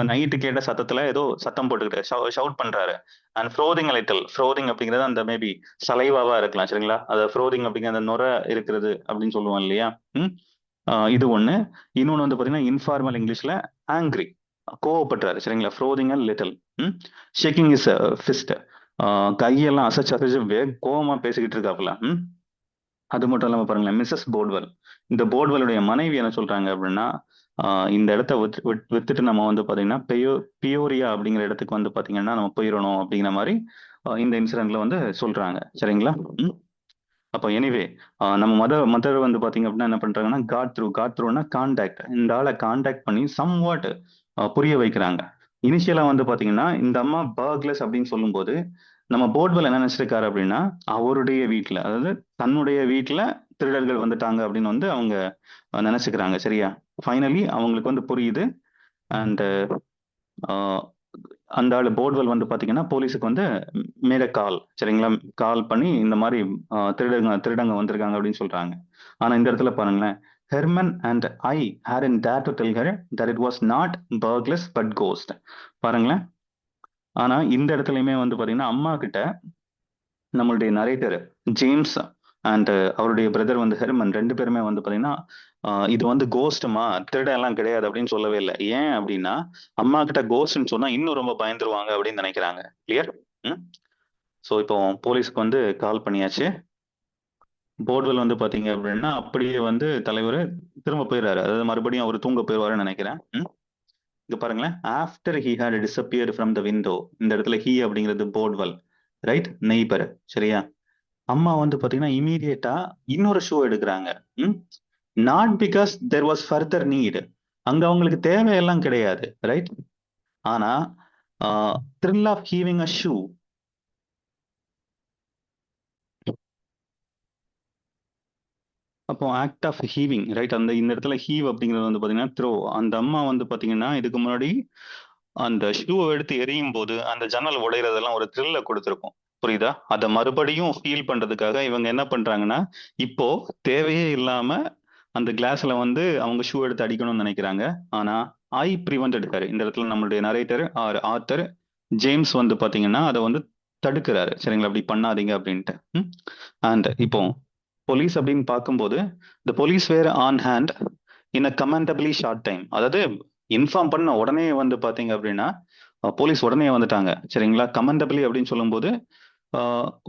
நைட்டு கேட்ட சத்தத்துல ஏதோ சத்தம் போட்டுக்கிட்டு ஷவுட் பண்றாரு. அண்ட் ஃப்ரோதிங் லிட்டில், ஃப்ரோதிங் அப்படிங்கிறது அந்த மேபி சலைவாவா இருக்கலாம் சரிங்களா. அது ஃப்ரோதிங் அப்படிங்கிற அந்த நுரை இருக்கிறது அப்படின்னு சொல்லுவோம் இல்லையா. இது ஒண்ணு. இன்னொன்னு வந்து பாத்தீங்கன்னா இன்ஃபார்மல் இங்கிலீஷ்ல ஆங்கிரி, கோவப்படுறாரு சரிங்களா. Frothing and little, shaking is fist, கையெல்லாம் அசைச்சு அசைச்சு கோவமா பேசிக்கிட்டு இருக்காப்புல. அது மட்டும் இல்லாம பாருங்களேன், மிஸ்ஸஸ் போர்ட்வெல், இந்த போர்ட்வெலுடைய மனைவி என்ன சொல்றாங்க அப்படின்னா இந்த இடத்த வித்துட்டு நம்ம வந்து பாத்தீங்கன்னா பியோரியா அப்படிங்கிற இடத்துக்கு வந்து பாத்தீங்கன்னா நம்ம போயிடணும் அப்படிங்கிற மாதிரி இந்த இன்சிடென்ட்ல வந்து சொல்றாங்க சரிங்களா. அப்போ எனிவே நம்ம மதர் வந்து பாத்தீங்க அப்படின்னா என்ன பண்றாங்கன்னா காட் த்ரூனா கான்டாக்ட், இந்த ஆளை கான்டாக்ட் பண்ணி சம் வாட் புரிய வைக்கிறாங்க. இனிஷியலா வந்து பாத்தீங்கன்னா இந்த அம்மா பர்க்லஸ் அப்படின்னு சொல்லும்போது நம்ம போர்ட்வெல் என்ன நினைச்சிருக்காரு அப்படின்னா அவருடைய வீட்டுல, அதாவது தன்னுடைய வீட்டுல திருடர்கள் வந்துட்டாங்க அப்படின்னு வந்து அவங்க நினைச்சுக்கிறாங்க. சரியா? ஃபைனலி அவங்களுக்கு வந்து புரியுது. அண்ட் அந்த ஆளு போர்ட்வெல் வந்து பாத்தீங்கன்னா போலீஸுக்கு வந்து மேட கால், சரிங்களா, கால் பண்ணி இந்த மாதிரி திருடங்க வந்திருக்காங்க அப்படின்னு சொல்றாங்க. ஆனா இந்த இடத்துல பாருங்களேன், Herman and I hadn't dared to tell her that it was not burglars but ghost. பாருங்களேன். ஆனா இந்த இடத்துலயுமே வந்து பாத்தீங்கன்னா அம்மா கிட்ட நம்மளுடைய நரேட்டர் ஜேம்ஸ் அண்ட் அவருடைய பிரதர் வந்து ஹெர்மன் ரெண்டு பேருமே வந்து பாத்தீங்கன்னா இது வந்து கோஸ்ட்மா, திருட எல்லாம் கிடையாது அப்படின்னு சொல்லவே இல்லை. ஏன் அப்படின்னா அம்மா கிட்ட கோஸ்ட்னு சொன்னா இன்னும் ரொம்ப பயந்துருவாங்க அப்படின்னு நினைக்கிறாங்க. கிளியர்? ம். ஸோ இப்போ போலீஸ்க்கு வந்து கால் பண்ணியாச்சு. போர்ட்வெல் வந்து பாத்தீங்க அப்படின்னா அப்படியே வந்து தலைவர் திரும்ப போயிடுறாரு. அதாவது மறுபடியும் அவர் தூங்க போயிடுவாருன்னு நினைக்கிறேன். இங்க பாருங்களேன், after he had disappeared from the window. இந்த இடத்துல ஹி அப்படிங்கிறது போர்ட்வெல், ரைட், நெய்பர். சரியா? அம்மா வந்து பாத்தீங்கன்னா இமீடியட்டா இன்னொரு ஷோ எடுக்கிறாங்க. ம். Not because there was further need. அங்க அவங்களுக்கு தேவையெல்லாம் கிடையாது, ரைட்? ஆனா thrill of heaving a shoe. அப்போ ஆக்ட் ஆஃப் ஹீவிங், ரைட்? அந்த இந்த இடத்துல ஹீவ் அப்படிங்கிறது வந்து பாத்தீங்கன்னா த்ரோ. அந்த அம்மா வந்து பாத்தீங்கன்னா இதுக்கு முன்னாடி அந்த ஷூவை எடுத்து எரியும் போது அந்த ஜன்னல் உடையறதெல்லாம் ஒரு த்ரில்ல கொடுத்துருக்கும். புரியுதா? அதை மறுபடியும் ஃபீல் பண்றதுக்காக இவங்க என்ன பண்றாங்கன்னா இப்போ தேவையே இல்லாம அந்த கிளாஸ்ல வந்து அவங்க ஷூ எடுத்து அடிக்கணும்னு நினைக்கிறாங்க. ஆனா ஐ ப்ரிவென்டட் ஹர். இந்த இடத்துல நம்மளுடைய நரேட்டர் ஆர் ஆத்தர் ஜேம்ஸ் வந்து பாத்தீங்கன்னா அதை வந்து தடுக்கிறாரு. சரிங்களா? அப்படி பண்ணாதீங்க அப்படின்ட்டு. அண்ட் இப்போ போலீஸ் அப்படின்னு பார்க்கும்போது the police were on hand in a commendably short time. அதாவது இன்ஃபார்ம் பண்ண உடனே வந்து பாத்தீங்க அப்படின்னா போலீஸ் உடனே வந்துட்டாங்க. சரிங்களா? கமெண்டபிளி அப்படின்னு சொல்லும்போது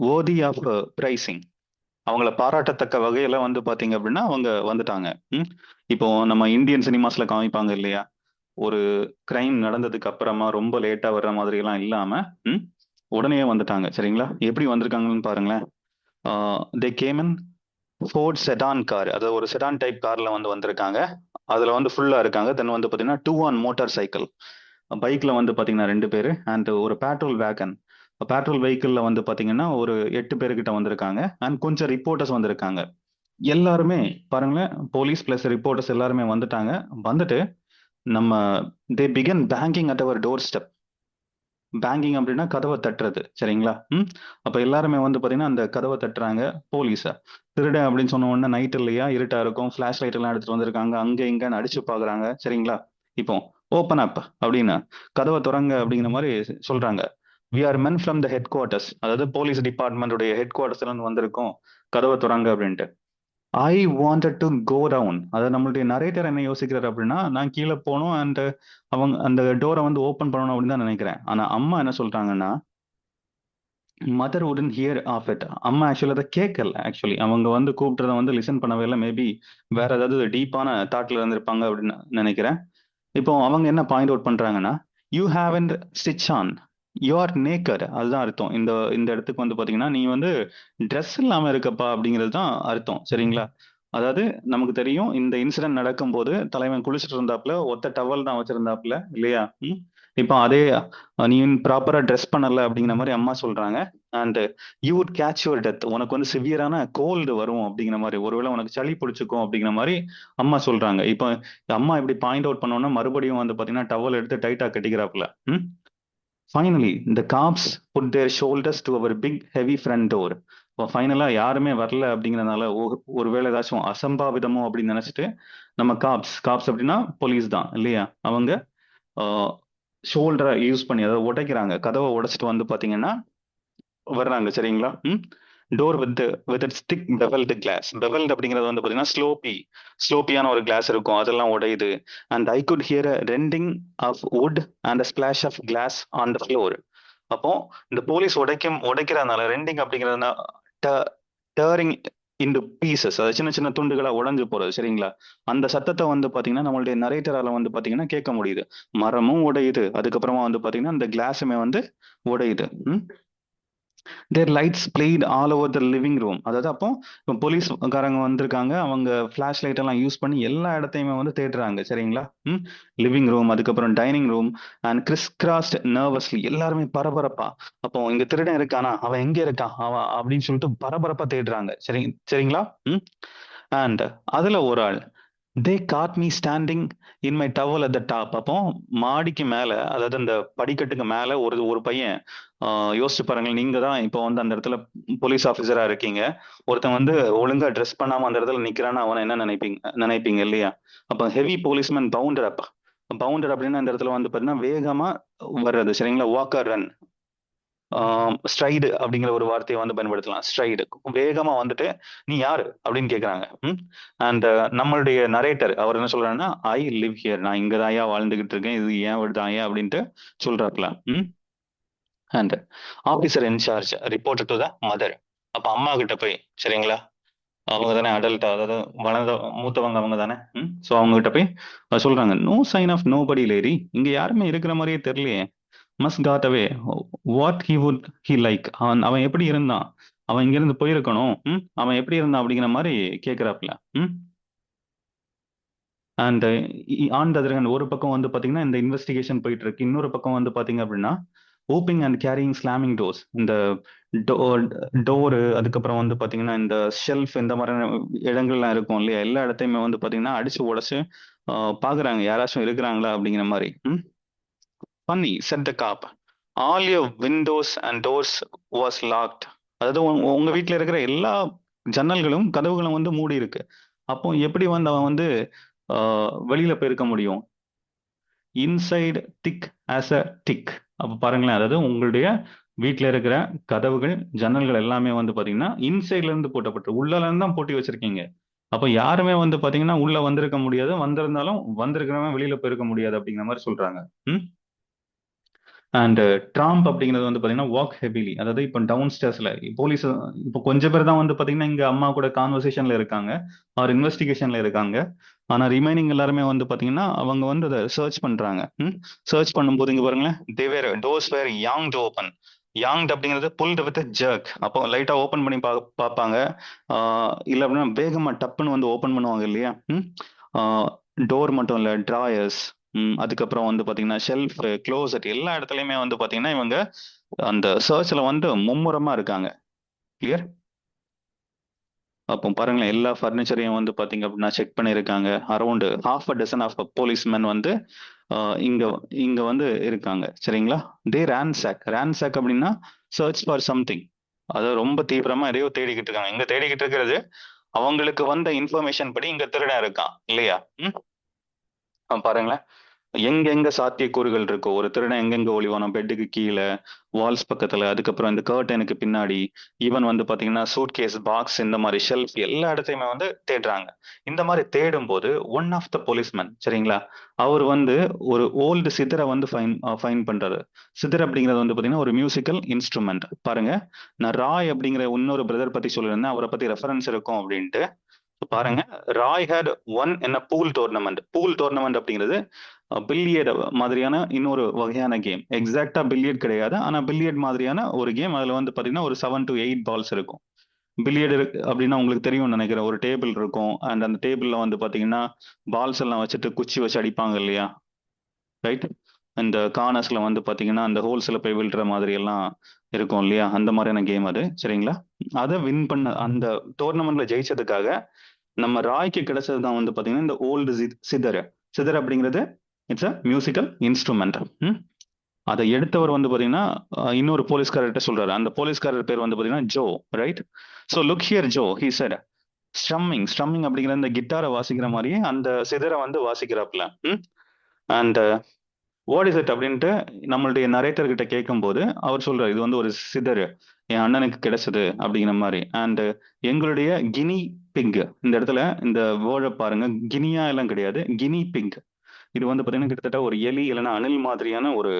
worthy ஆஃப் பிரைசிங், அவங்கள பாராட்டத்தக்க வகையில வந்து பாத்தீங்க அப்படின்னா அவங்க வந்துட்டாங்க. ம். இப்போ நம்ம இந்தியன் சினிமாஸ்ல காமிப்பாங்க இல்லையா, ஒரு கிரைம் நடந்ததுக்கு அப்புறமா ரொம்ப லேட்டா வர்ற மாதிரி எல்லாம் இல்லாம ம், உடனே வந்துட்டாங்க. சரிங்களா? எப்படி வந்திருக்காங்கன்னு பாருங்களேன். They came in Ford sedan car, அதாவது ஒரு செடான் டைப் கார்ல வந்து வந்திருக்காங்க. அதுல வந்து ஃபுல்லா இருக்காங்க. தென் வந்து பாத்தீங்கன்னா டூ ஆன் மோட்டார் சைக்கிள், பைக்ல வந்து பாத்தீங்கன்னா ரெண்டு பேரு அண்ட் ஒரு பேட்ரோல் வேகன். பேட்ரோல் வெஹிக்கிள்ல வந்து பாத்தீங்கன்னா ஒரு 8 பேர்கிட்ட வந்திருக்காங்க அண்ட் கொஞ்சம் ரிப்போர்ட்டர்ஸ் வந்திருக்காங்க. எல்லாருமே பாருங்களேன், போலீஸ் பிளஸ் ரிப்போர்ட்டர்ஸ் எல்லாருமே வந்துட்டாங்க. வந்துட்டு நம்ம they began banging at our doorstep. Banging அப்படின்னா கதவை தட்டுறது. சரிங்களா? அப்ப எல்லாருமே வந்து பாத்தீங்கன்னா அந்த கதவை தட்டுறாங்க. போலீஸ திருடன் அப்படின்னு சொன்ன உடனே நைட் இல்லையா, இருட்டா இருக்கும், ஃபிளாஷ் லைட் எல்லாம் எடுத்துட்டு வந்திருக்காங்க, அங்க இங்கன்னு அடிச்சு பாக்குறாங்க. சரிங்களா? இப்போ ஓப்பன் அப் அப்படின்னு கதவை திறங்க அப்படிங்கிற மாதிரி சொல்றாங்க. We are men from the headquarters, அதாவது போலீஸ் டிபார்ட்மெண்ட்டுடைய ஹெட் குவார்ட்டர்ஸ்ல இருந்து வந்திருக்கோம், கதவை திறங்க அப்படின்ட்டு. I wanted to go down. அதாவது நம்மளுடைய நரேட்டர் என்ன யோசிக்கிறாரு அப்படின்னா நான் கீழே போகணும் அண்ட் அவங்க அந்த டோரை வந்து ஓப்பன் பண்ணணும் அப்படின்னு தான் நினைக்கிறேன். ஆனா அம்மா என்ன சொல்றாங்கன்னா மதர் உடன் ஹியர் ஆஃப் இட். அம்மா ஆக்சுவலி அதை கேட்கல. ஆக்சுவலி அவங்க வந்து கூப்பிட்டதை வந்து லிசன் பண்ணவே இல்லை. மேபி வேற ஏதாவது டீப்பான தாட்ல இருந்திருப்பாங்க அப்படின்னு நினைக்கிறேன். இப்போ அவங்க என்ன பாயிண்ட் அவுட் பண்றாங்கன்னா you haven't stitch on, you are naked. அதுதான் அர்த்தம். இந்த இந்த இடத்துக்கு வந்து பாத்தீங்கன்னா நீ வந்து ட்ரெஸ் இல்லாம இருக்கப்பா அப்படிங்கிறது தான் அர்த்தம். சரிங்களா? அதாவது நமக்கு தெரியும் இந்த இன்சிடென்ட் நடக்கும்போது தலைவன் குளிச்சுட்டு இருந்தாப்ல, ஒத்த டவல் தான் வச்சிருந்தாப்ல இல்லையா? இப்போ அதே நீ ப்ராப்பரா ட்ரெஸ் பண்ணல அப்படிங்கிற மாதிரி அம்மா சொல்றாங்க. And you would catch your death, உனக்கு வந்து சிவியரான கோல்டு வரும் அப்படிங்கிற மாதிரி, ஒருவேளை உனக்கு சளி பிடிச்சிக்கும் அப்படிங்கிற மாதிரி அம்மா சொல்றாங்க. இப்போ அம்மா இப்படி பாயிண்ட் அவுட் பண்ணோம்னா மறுபடியும் வந்து பாத்தீங்கன்னா டவல் எடுத்து டைட்டா கட்டிக்கிறாப்ல. Finally the cops put their shoulders to our big heavy front door. இப்போ ஃபைனலா யாருமே வரல அப்படிங்கறதுனால ஒருவேளை ஏதாச்சும் அசம்பாவிதமோ அப்படின்னு நினைச்சிட்டு நம்ம காப்ஸ், காப்ஸ் அப்படின்னா போலீஸ் தான் இல்லையா, அவங்க ஷோல்டரை யூஸ் பண்ணி அதாவது உடைக்கிறாங்க, கதவை உடைச்சிட்டு வந்து பாத்தீங்கன்னா வர்றாங்க. சரிங்களா? Door with stick bevelled glass. Bevelled அப்படிங்கிறது வந்து பாத்தீங்கன்னா ஸ்லோப்பியான ஒரு கிளாஸ் இருக்கும், அதெல்லாம் உடையுது. And I could hear rending of wood and splash of glass on the floor. அப்போ இந்த போலீஸ் உடைக்கிறதுனால ரெண்டிங் அப்படிங்கிறதுனா டேரிங் இன்டு பீசஸ், அதாவது சின்ன சின்ன துண்டுகளா உடைஞ்சு போறது. சரிங்களா? அந்த சத்தத்தை வந்து பாத்தீங்கன்னா நம்மளுடைய நரேட்டரால வந்து பாத்தீங்கன்னா கேட்க முடியுது. மரமும் உடையுது, அதுக்கப்புறமா வந்து பாத்தீங்கன்னா இந்த கிளாஸுமே வந்து உடையுது. Their lights played all over the living room. அதாவது அப்போ இப்போ போலீஸ்காரங்க வந்திருக்காங்க, அவங்க ஃபிளாஷ் லைட் எல்லாம் யூஸ் பண்ணி எல்லா இடத்தையுமே வந்து தேடுறாங்க. சரிங்களா? லிவிங் ரூம், அதுக்கப்புறம் dining room, and crisscrossed nervously, எல்லாருமே பரபரப்பா. அப்போ இங்க திருடன் இருக்கானா, அவன் எங்க இருக்கான் அவன் அப்படின்னு சொல்லிட்டு பரபரப்பா தேடுறாங்க. சரிங்களா? அண்ட் அதுல ஒரு ஆள், they got me standing in my towel at the top. அப்போ மாடிக்கு மேல, அதாவது அந்த படிக்கட்டுக்கு மேல ஒரு ஒரு பையன், யோசிச்சு பாருங்க, நீங்க தான் இப்போ வந்து அந்த இடத்துல போலீஸ் ஆஃபீஸரா இருக்கீங்க. ஒருத்தன் வந்து ஒழுங்கா ட்ரெஸ் பண்ணாம அந்த இடத்துல நிக்கிறான்னு அவனை என்ன நினைப்பீங்க இல்லையா? அப்ப ஹெவி போலீஸ்மேன் பவுண்டர் அப். பவுண்டர் அப்படின்னா இந்த இடத்துல வந்து பாத்தீங்கன்னா வேகமா வர்றது. சரிங்களா? வாக்கர் ரன், ஸ்ட்ரைடு அப்படிங்கிற ஒரு வார்த்தையை வந்து பயன்படுத்தலாம். ஸ்ட்ரைடு, வேகமா வந்துட்டு நீ யாரு அப்படின்னு கேக்குறாங்க. அண்ட் நம்மளுடைய நரேட்டர் அவர் என்ன சொல்றாருன்னா, ஐ லிவ் ஹியர், நான் இங்க தாயா வாழ்ந்துகிட்டு இருக்கேன், இது ஏன் விடுதாயா அப்படின்ட்டு சொல்றாப்ல. And officer in charge report to the mother. அப்ப அம்மா கிட்ட போய், சரிங்களா, அவங்க தானே அடல்ட், அதாவது வளர்ந்த மூத்தவங்க அவங்க தானே. ஸோ அவங்க கிட்ட போய் சொல்றாங்க, நோ சைன் ஆஃப் நோ படி லேடி, இங்க யாருமே இருக்கிற மாதிரியே தெரியலையே. Must God away, what he would he like, அவன் அவன் எப்படி இருந்தான், அவன் இங்க இருந்து போயிருக்கணும். அவன் எப்படி இருந்தான் அப்படிங்கிற மாதிரி கேக்குறாப்ல. And on the other hand, ஒரு பக்கம் வந்து பாத்தீங்கன்னா இந்த இன்வெஸ்டிகேஷன் போயிட்டு இருக்கு, இன்னொரு பக்கம் வந்து பாத்தீங்க அப்படின்னா opening and caring slamming doors. இந்த டோரு, அதுக்கப்புறம் வந்து பாத்தீங்கன்னா இந்த ஷெல்ஃப், இந்த மாதிரியான இடங்கள்லாம் இருக்கும் இல்லையா, எல்லா இடத்தையுமே வந்து பாத்தீங்கன்னா அடிச்சு உடைச்சு பாக்குறாங்க யாராச்சும் இருக்கிறாங்களா அப்படிங்கிற மாதிரி. பண்ணி said the cop, all your windows and doors was locked. அதாவது உங்க வீட்டுல இருக்கிற எல்லா ஜன்னல்களும் கதவுகளும் வந்து மூடி இருக்கு. அப்போ எப்படி வந்து அவன் வந்து வெளியில போயிருக்க முடியும்? Inside thick as a tick. அப்ப பாருங்களேன், அதாவது உங்களுடைய வீட்டுல இருக்கிற கதவுகள் ஜன்னல்கள் எல்லாமே வந்து பாத்தீங்கன்னா இன்சைட்ல இருந்து பூட்டப்பட்டு உள்ளல இருந்து தான் பூட்டி வச்சிருக்கீங்க. அப்ப யாருமே வந்து பாத்தீங்கன்னா உள்ள வந்திருக்க முடியாது, வந்திருந்தாலும் வந்திருக்கிறவன் வெளியில போயிருக்க முடியாது அப்படிங்கிற மாதிரி சொல்றாங்க. ம் அண்ட் ட்ராம்ப் அப்படிங்கிறது வந்து பாத்தீங்கன்னா வாக் ஹெவிலி. அதாவது இப்போ டவுன் ஸ்டேர்ஸ்ல போலீஸ் இப்போ கொஞ்சம் பேர் தான் வந்து பாத்தீங்கன்னா இங்க அம்மா கூட கான்வர்சேஷன்ல இருக்காங்க, அவர் இன்வெஸ்டிகேஷன்ல இருக்காங்க. ஆனா ரிமைனிங் எல்லாருமே வந்து பாத்தீங்கன்னா அவங்க வந்து அதை சர்ச் பண்றாங்க. சர்ச் பண்ணும்போது இங்க பாருங்களேன், தேவேர் டோர்ஸ் வேர் யாங் டு ஓப்பன். யாங்ட் அப்படிங்கிறது புல்ட் வித் ஜர்க். அப்போ லைட்டா ஓப்பன் பண்ணி பார்ப்பாங்க. இல்ல அப்படின்னா வேகமா டப்புன்னு வந்து ஓப்பன் பண்ணுவாங்க இல்லையா. டோர் மட்டும் இல்ல, டிராயர்ஸ், அதுக்கப்புறம் வந்து பாத்தீங்கன்னா ஷெல்ஃப், க்ளோசெட், எல்லா இடத்துலயுமே வந்து பாத்தீங்கன்னா இவங்க அந்த சர்ச்ல வந்து மும்முரமா இருக்காங்க. கிளியர்? அப்போ பாருங்களேன், எல்லா ஃபர்னிச்சரையும் வந்து பாத்தீங்க அப்படின்னா செக் பண்ணியிருக்காங்க. Around half a dozen of policeman வந்து இங்க இங்க வந்து இருக்காங்க. சரிங்களா? தே ரேன்சாக் அப்படின்னா சர்ச் ஃபார் சம்திங். அதாவது ரொம்ப தீவிரமா எதையோ தேடிக்கிட்டு இருக்காங்க. இங்க தேடிக்கிட்டு இருக்கிறது அவங்களுக்கு வந்த இன்ஃபர்மேஷன் படி இங்க திருடன் இருக்கான் இல்லையா. பாருங்களேன், எங்கெங்க சாத்தியக்கூறுகள் இருக்கோ, ஒரு திருடன் எங்கெங்க ஒளிவானோ, பெட்டுக்கு கீழே, வால்ஸ் பக்கத்துல, அதுக்கப்புறம் இந்த கர்டனுக்கு பின்னாடி, ஈவன் வந்து பாத்தீங்கன்னா சூட் கேஸ், பாக்ஸ், இந்த மாதிரி ஷெல்ஃப், எல்லா இடத்தையுமே வந்து தேடுறாங்க. இந்த மாதிரி தேடும் போது ஒன் ஆஃப் த போலீஸ்மேன், சரிங்களா, அவர் வந்து ஒரு ஓல்டு சிதரை வந்து ஃபைன் பண்றாரு. சிதர் அப்படிங்கிறது வந்து பாத்தீங்கன்னா ஒரு மியூசிக்கல் இன்ஸ்ட்ருமெண்ட். பாருங்க, நான் ராய் அப்படிங்கிற இன்னொரு பிரதர் பத்தி சொல்லியிருந்தேன், அவரை பத்தி ரெஃபரன்ஸ் இருக்கும் அப்படின்ட்டு. பாருங்க, ராய் ஹேட் ஒன் என்ன பூல் டோர்னமெண்ட். பூல் டோர்னமெண்ட் அப்படிங்கிறது பில்லியட் மாதிரியான இன்னொரு வகையான கேம். எக்ஸாக்டா பில்லியட் கிடையாது, ஆனா பில்லியட் மாதிரியான ஒரு கேம். அதுல வந்து பாத்தீங்கன்னா ஒரு 7 to 8 பால்ஸ் இருக்கும். பில்லியட் அப்படின்னா உங்களுக்கு தெரியும்னு நினைக்கிறேன். ஒரு டேபிள் இருக்கும், அண்ட் அந்த டேபிள்ல வந்து பாத்தீங்கன்னா பால்ஸ் எல்லாம் வச்சுட்டு குச்சி வச்சு அடிப்பாங்க இல்லையா, ரைட்? இந்த கார்னர்ஸ்ல வந்து பாத்தீங்கன்னா அந்த ஹோல்ஸ்ல போய் விழுற மாதிரி எல்லாம் இருக்கும் இல்லையா, அந்த மாதிரியான கேம் அது. சரிங்களா? அதை வின் பண்ண அந்த டோர்னமெண்ட்ல ஜெயிச்சதுக்காக நம்ம ராய்க்கு கிடைச்சது தான் வந்து பாத்தீங்கன்னா இந்த ஓல்டு சிதர். சிதர் அப்படிங்கிறது இட்ஸ் அ மியூசிக்கல் இன்ஸ்ட்ருமெண்ட். அதை எடுத்தவர் வந்து பாத்தீங்கன்னா இன்னொரு போலீஸ்காரர்கிட்ட சொல்றாரு. அந்த போலீஸ்காரர் பேர் வந்து பாத்தீங்கன்னா Joe, right? So look here Joe, he said. Strumming, strumming அப்படிங்கிற இந்த கிட்டாரை வாசிக்கிற மாதிரியே அந்த சிதரை வந்து வாசிக்கிறாப்ல. அண்ட் வாட் இஸ் இட் அப்படின்ட்டு நம்மளுடைய நரேட்டர் கிட்ட கேட்கும்போது அவர் சொல்றாரு, இது வந்து ஒரு சிதறு, என் அண்ணனுக்கு கிடைச்சது அப்படிங்கிற மாதிரி. அண்ட் எங்களுடைய கினி பிக், இந்த இடத்துல இந்த வேர்டை பாருங்க, கினியா எல்லாம் கிடையாது, கினி பிக். இது வந்து பாத்தீங்கன்னா கிட்டத்தட்ட ஒரு எலி இல்லைன்னா அணில் மாதிரியான ஒரு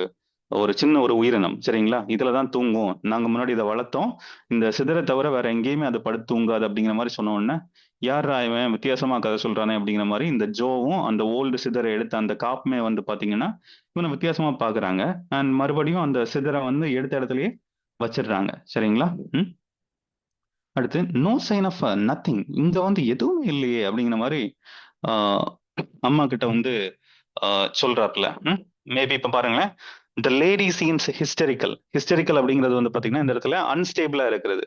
ஒரு சின்ன ஒரு உயிரினம். சரிங்களா? இதுலதான் தூங்கும், நாங்க முன்னாடி இதை வளர்த்தோம், இந்த சிதறை தவிர வேற எங்கேயுமே அது படுத்து தூங்காது அப்படிங்கிற மாதிரி சொன்ன உடனே, யாரா இவன் வித்தியாசமா கதை சொல்றானே அப்படிங்கிற மாதிரி இந்த ஜோவும் அந்த ஓல்டு சிதரை எடுத்த அந்த காப்புமே வந்து பாத்தீங்கன்னா இவனை வித்தியாசமா பாக்குறாங்க. அண்ட் மறுபடியும் அந்த சிதரை வந்து எடுத்த இடத்துலயே வச்சிடுறாங்க. சரிங்களா? அடுத்து நோ சைன் ஆஃப் நத்திங். இங்க வந்து எதுவுமே இல்லையே அப்படிங்கிற மாதிரி ஆஹ், அம்மா கிட்ட வந்து சொல்றாப்ல. மேபி இப்ப பாருங்களேன், the lady seems historical. Historical அப்படிங்கிறது வந்து பாத்தீங்கன்னா இந்த இடத்துல அன்ஸ்டேபிளா இருக்கிறது.